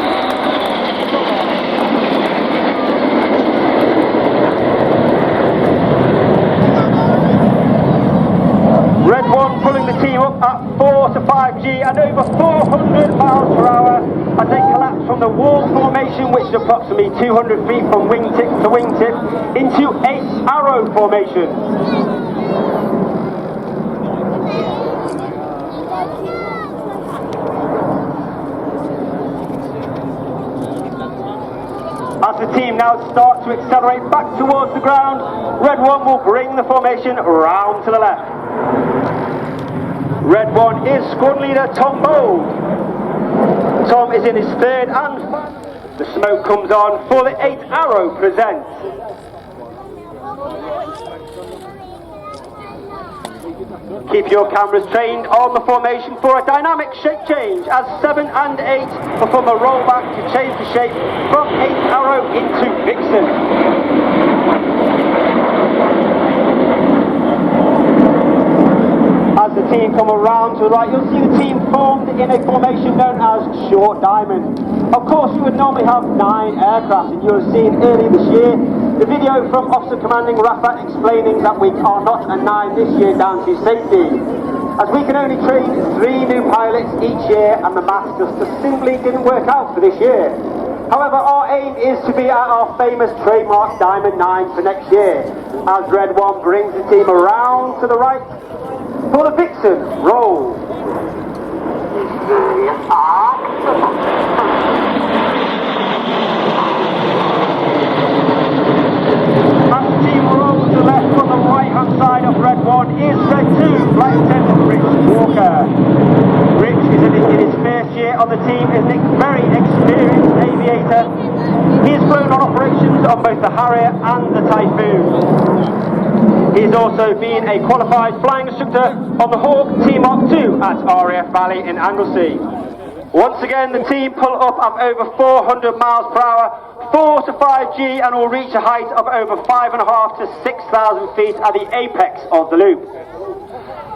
Red 1 pulling the team up at 4 to 5G and over 400 miles per hour as they collapse from the wall formation, which is approximately 200 feet from wingtip to wingtip, into 8 arrow formation. As the team now start to accelerate back towards the ground, Red 1 will bring the formation round to the left. Red 1 is squad leader Tom Bold. Tom is in his 3rd and final. The smoke comes on for the 8 arrow present. Keep your cameras trained on the formation for a dynamic shape change as 7 and 8 perform a rollback to change the shape from 8 arrow into Vixen. As the team come around to the right, you'll see the team formed in a formation known as Short Diamond. Of course, you would normally have 9 aircraft, and you'll have seen earlier this year the video from Officer Commanding Rafa explaining that we are not a 9 this year down to safety, as we can only train 3 new pilots each year, and the maths just simply didn't work out for this year. However, our aim is to be at our famous trademark Diamond 9 for next year, as Red 1 brings the team around to the right for the Vixen roll. As the team rolls to the left on the right hand side of Red 1 is Red 2, Flight Attendant Rich Walker. Rich is in his first year on the team, is a very experienced aviator. He has flown on operations on both the Harrier and the Typhoon. He has also been a qualified flying instructor on the Hawk T-Mark 2 at RAF Valley in Anglesey. Once again, the team pull up at over 400 miles per hour, 4 to 5G, and will reach a height of over 5,500 to 6,000 feet at the apex of the loop.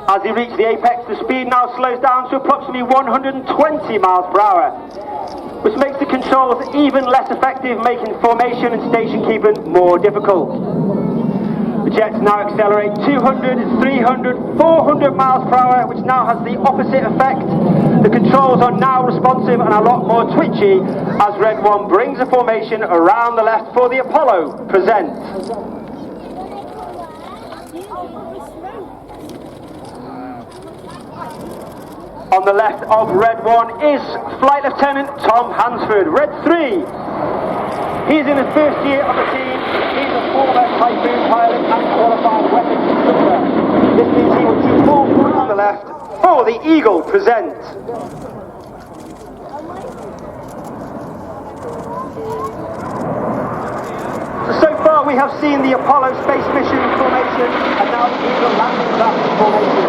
As they reach the apex, the speed now slows down to approximately 120 miles per hour, which makes the controls even less effective, making formation and station keeping more difficult. The jets now accelerate 200, 300, 400 miles per hour, which now has the opposite effect. The controls are now responsive and a lot more twitchy as Red 1 brings a formation around the left for the Apollo present. On the left of Red 1 is Flight Lieutenant Tom Hansford, Red 3. He's in his first year of the team. He's a former Typhoon pilot and qualified weapons instructor. This means he will teach full left for the Eagle present. So far we have seen the Apollo space mission formation and now the Eagle landing craft formation.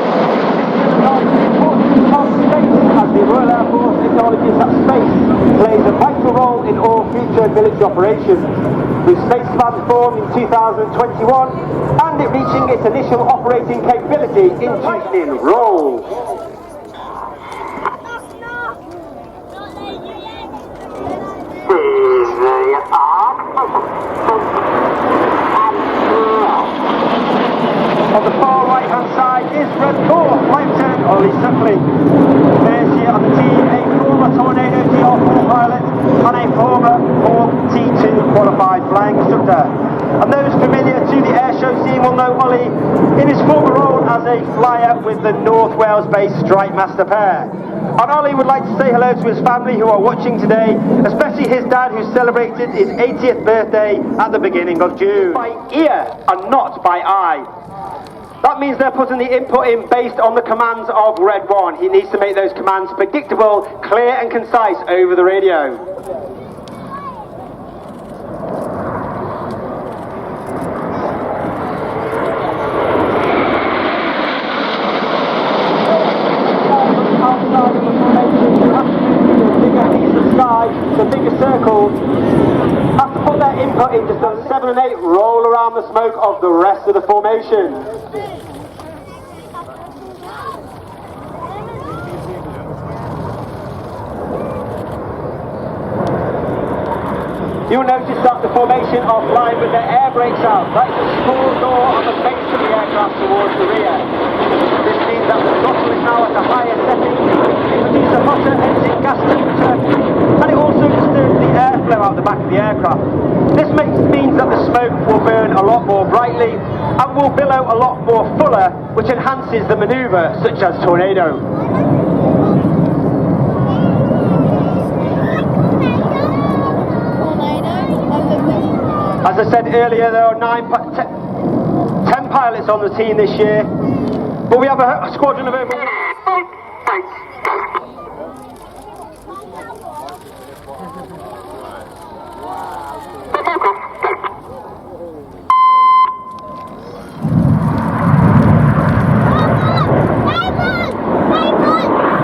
This is the importance of space as the Royal Air Force acknowledges that space plays a vital role in all future military operations, with Space Command formed in 2021 and it reaching its initial operating capability in Typhoon role. On the far right hand side is Red Corps Flight Lieutenant Ollie Suckling. There's here on the team a former Tornado DR4 pilot and a former Hawk T2 qualified flying instructor. And those familiar to the airshow scene will know Ollie in his former role as a flyer with the North Wales based Strike Master pair. And Ollie would like to say hello to his family who are watching today, especially his dad who celebrated his 80th birthday at the beginning of June. By ear and not by eye. That means they're putting the input in based on the commands of Red One. He needs to make those commands predictable, clear and concise over the radio. Outside of the formation, you have to do the bigger piece of sky, the bigger circle, have to put their input in just so 7 and 8 roll around the smoke of the rest of the formation. You'll notice that the formation are flying with their air brakes out. That is a small door on the face of the aircraft towards the rear. This means that the throttle is now at a higher setting. It produces a hotter engine gas temperature and it also disturbs the airflow out the back of the aircraft. This means that the smoke will burn a lot more brightly and will billow a lot more fuller, which enhances the manoeuvre, such as Tornado. As I said earlier, there are 10 pilots on the team this year, but we have a squadron of over...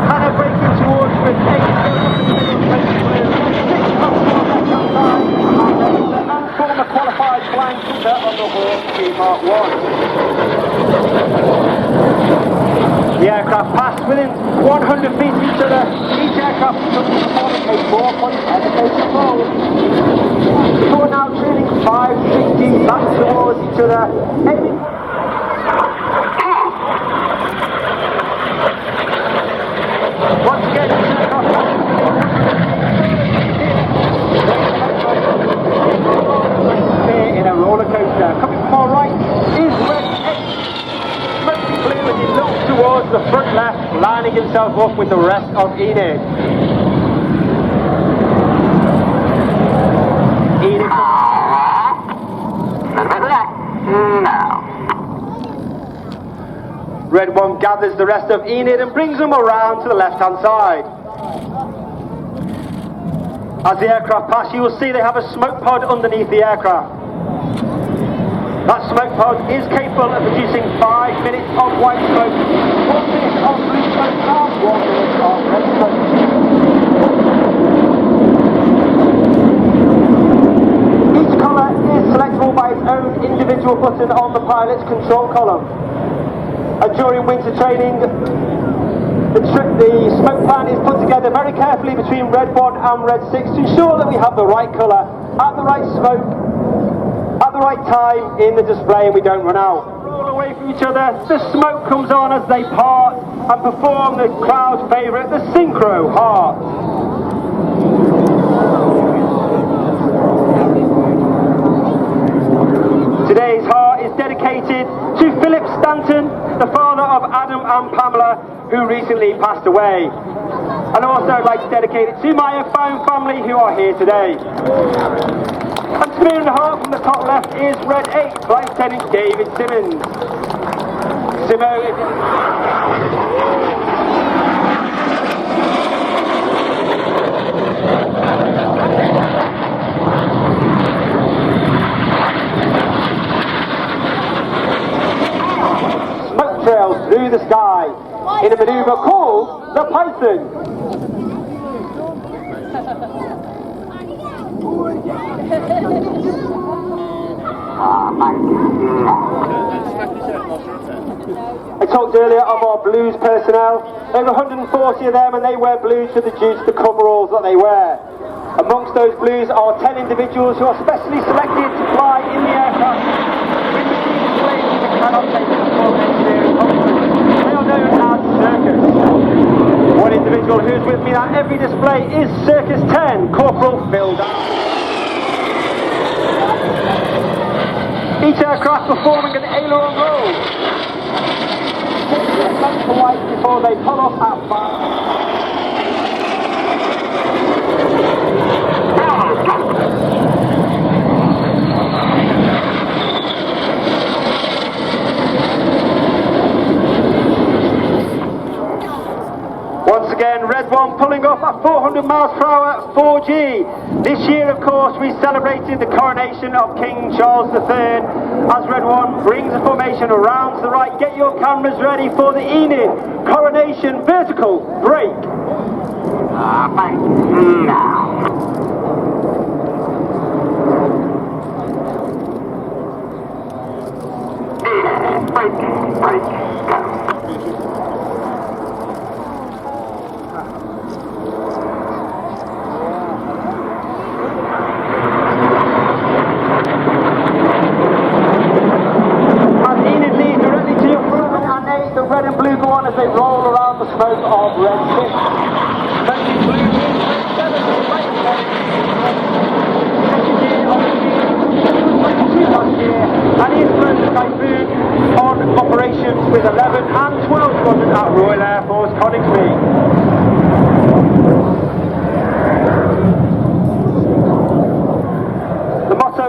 Hannah breaking towards with 8 former qualified flying instructor on the Hawk T Mark 1. The aircraft passed within 100 feet of each other. Each aircraft is performing a 4-point elevation roll. Before now turning 560 back towards each other, aiming. Once again, the aircraft in a roller coaster. Coming from our right is Red 8. Smoking blue as he looks towards the front left, lining himself up with the rest of Enid. Enid. Red 1 gathers the rest of Enid and brings them around to the left hand side. As the aircraft pass, you will see they have a smoke pod underneath the aircraft. That smoke pod is capable of producing 5 minutes of white smoke, 1 minute of blue smoke, and 1 minute of red smoke. Each colour is selectable by its own individual button on the pilot's control column. And during winter training, the smoke plan is put together very carefully between Red 1 and Red 6 to ensure that we have the right colour, at the right smoke, at the right time in the display and we don't run out. Roll away from each other, the smoke comes on as they part and perform the crowd favourite, the Synchro Heart. Today's heart is dedicated to Philip Stanton, the father of Adam and Pamela, who recently passed away. And also I'd like to dedicate it to my own family who are here today. And spearing the heart from the top left is Red 8, Flight Lieutenant David Simmons. Simo is... sky in a manoeuvre called the Python. I talked earlier of our blues personnel. There are 140 of them and they wear blues to the juice, the coveralls that they wear. Amongst those blues are 10 individuals who are specially selected to fly in the aircraft with the key displays that cannot take the full engineering competence. They are known as Circus. One individual who's with me at every display is Circus 10, Corporal Phil Down. Each aircraft performing an aileron roll. Left to right before they pull off at 5. Once again, Red One pulling off at 400 miles per hour at 4G. This year, of course, we celebrated the coronation of King Charles III. As Red One brings the formation around to the right, get your cameras ready for the Enid coronation vertical break. The red and blue go on as they roll around the smoke of Red 6. Second blue is Red 7 to Red 10. Second year of the season, 22 last year, and he influenced the Typhoon on operations with 11 and 12 squadrons at Royal Air Force Coningsby. The motto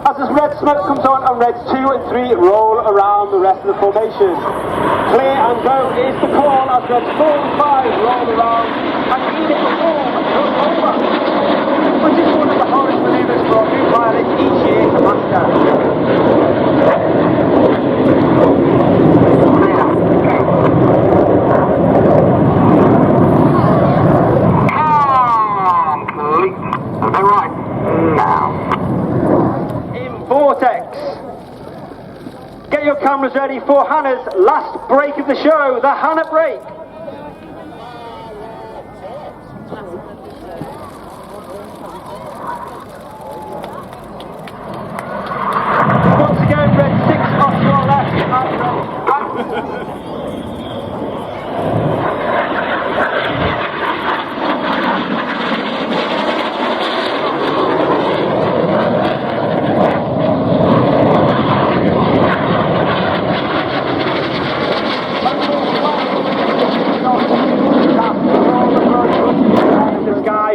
as this red smoke comes on and Reds 2 and 3 roll around the rest of the formation. Clear and go is the call as Reds 4 and 5 roll around and Enid perform a turn over, which is one of the hardest manoeuvres for our new pilots each year to master. Vortex. Get your cameras ready for Hannah's last break of the show, the Hannah break. Once again, Red 6 off to our left and Red.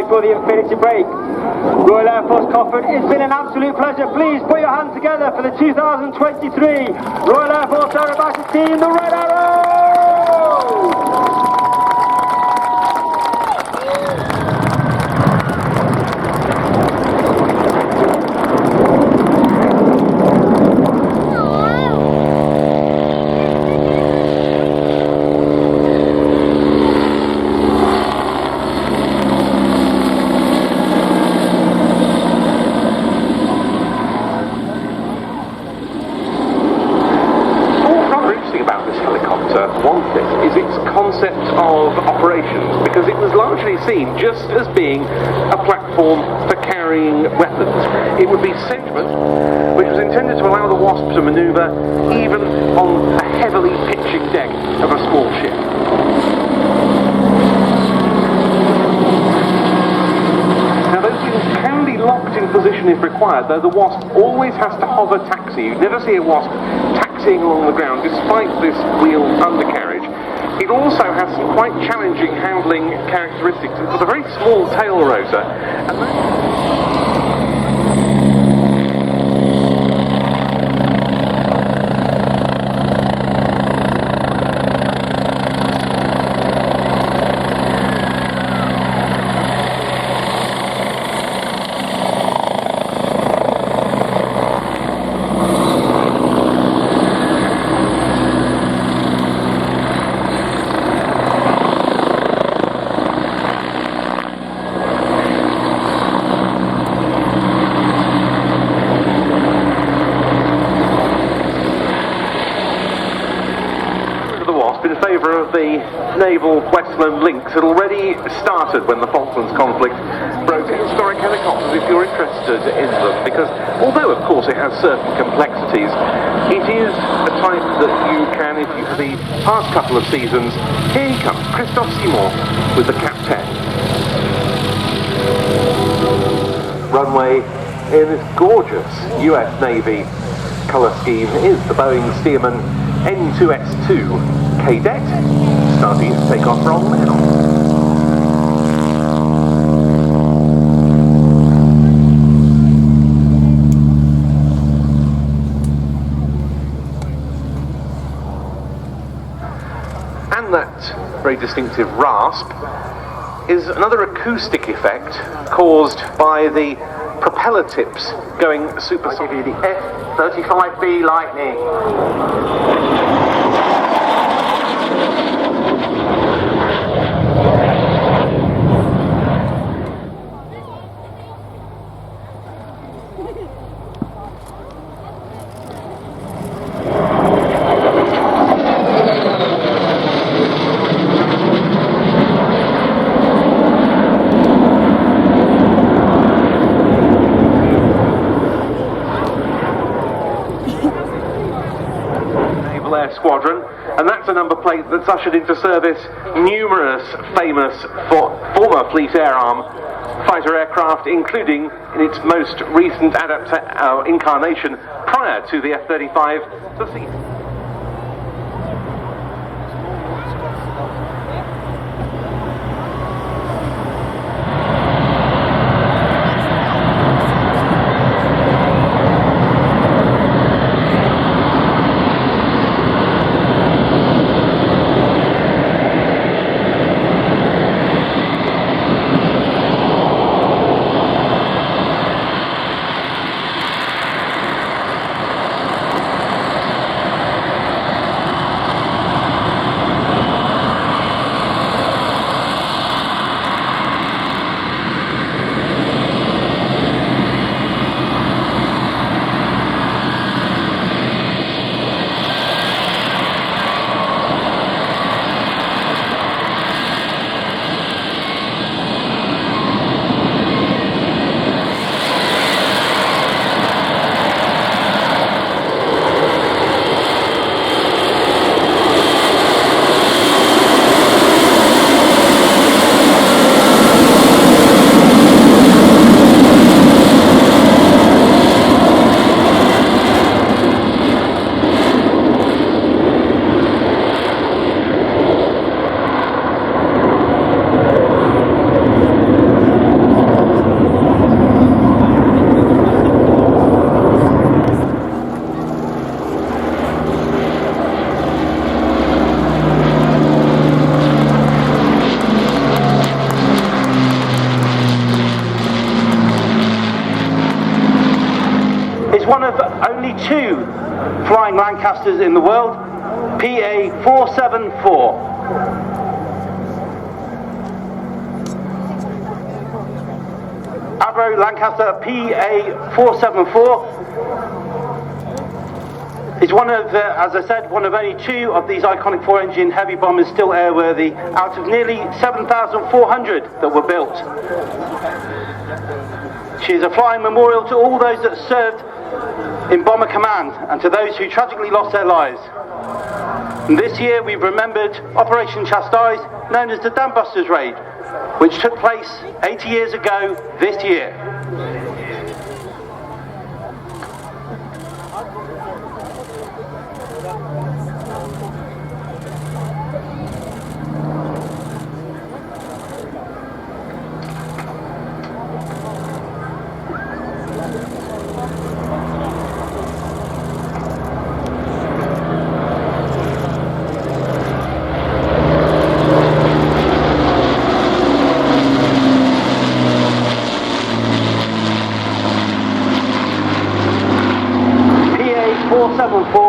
For the infinity break. Royal Air Force Cosford, it's been an absolute pleasure. Please put your hands together for the 2023 Royal Air Force Aerobatic team, the Red Arrows! Of operations, because it was largely seen just as being a platform for carrying weapons. It would be sediment, which was intended to allow the Wasp to manoeuvre even on a heavily pitching deck of a small ship. Now those things can be locked in position if required, though the Wasp always has to hover taxi. You never see a Wasp taxiing along the ground despite this wheel undercarriage. It also has some quite challenging handling characteristics. It's got a very small tail rotor, and flyover of the naval Westland Lynx had already started when the Falklands conflict broke. Historic helicopters, if you're interested in them, because although of course it has certain complexities, it is a type that you can, if you for the past couple of seasons, here he comes, Christophe Simon with the Cap 10. Runway in this gorgeous US Navy colour scheme is the Boeing Stearman N2S2 Cadet, starting its takeoff roll now. And that very distinctive rasp is another acoustic effect caused by the propeller tips going supersonic. I'll give you the F-35B Lightning. Squadron, and that's a number plate that's ushered into service numerous famous former Fleet Air Arm fighter aircraft, including in its most recent incarnation prior to the F-35. So see. Flying Lancasters in the world, PA-474. Avro Lancaster PA-474 is one of, as I said, one of only two of these iconic 4-engine heavy bombers still airworthy out of nearly 7,400 that were built. She is a flying memorial to all those that served in Bomber Command and to those who tragically lost their lives. And this year we've remembered Operation Chastise, known as the Dambusters Raid, which took place 80 years ago this year.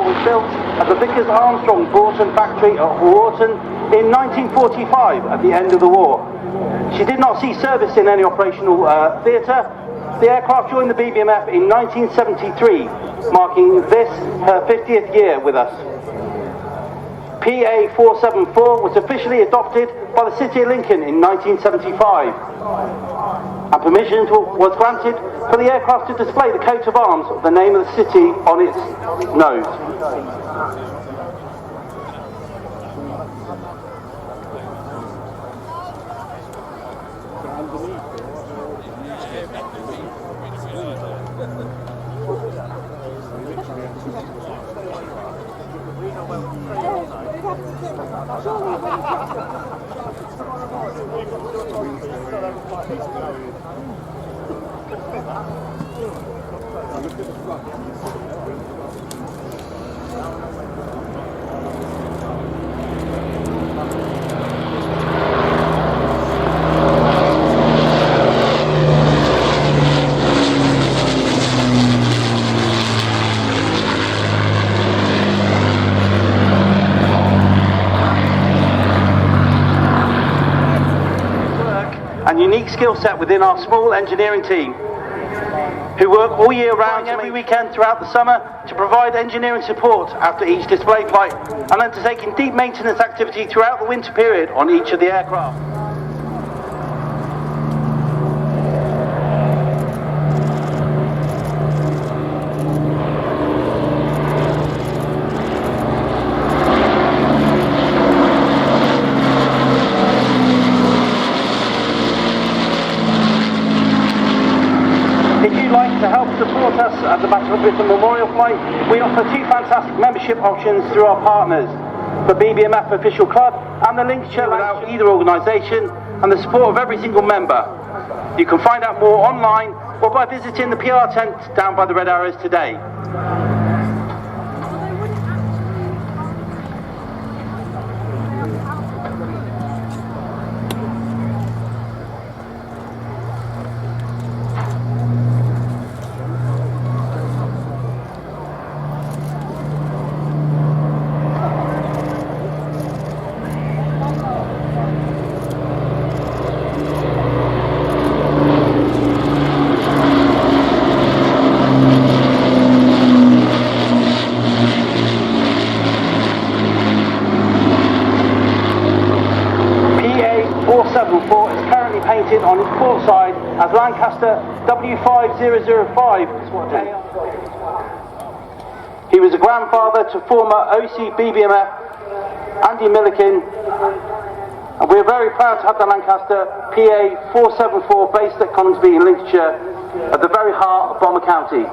Was built at the Vickers Armstrong Broughton factory at Wharton in 1945 at the end of the war. She did not see service in any operational theatre. The aircraft joined the BBMF in 1973, marking this her 50th year with us. PA474 was officially adopted by the City of Lincoln in 1975, and permission was granted for the aircraft to display the coat of arms of the name of the city on its nose. And unique skill set within our small engineering team, who work all year round every weekend throughout the summer to provide engineering support after each display flight, and undertaking deep maintenance activity throughout the winter period on each of the aircraft. To help support us at the Battle of Britain Memorial Flight, we offer two fantastic membership options through our partners, the BBMF Official Club and the Lynx Chair. Without either organisation and the support of every single member. You can find out more online or by visiting the PR tent down by the Red Arrows today. On its port side as Lancaster W5005. He was a grandfather to former OC BBMF Andy Milliken, and we're very proud to have the Lancaster PA474 based at Coningsby in Lincolnshire at the very heart of Bomber County.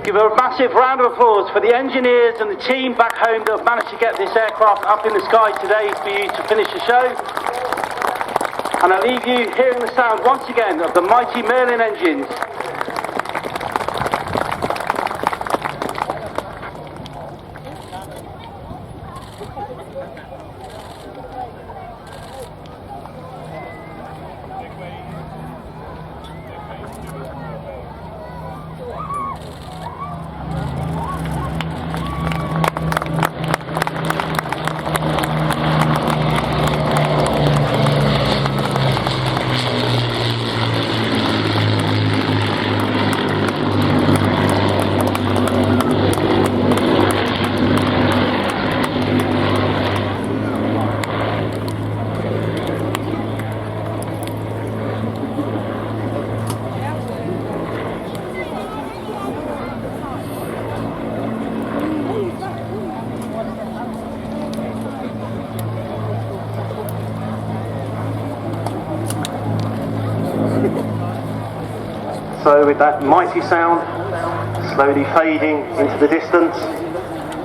Give a massive round of applause for the engineers and the team back home that have managed to get this aircraft up in the sky today for you to finish the show. And I leave you hearing the sound once again of the mighty Merlin engines. So with that mighty sound slowly fading into the distance,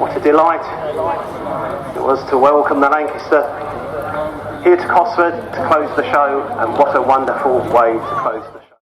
what a delight it was to welcome the Lancaster here to Cosford to close the show, and what a wonderful way to close the show.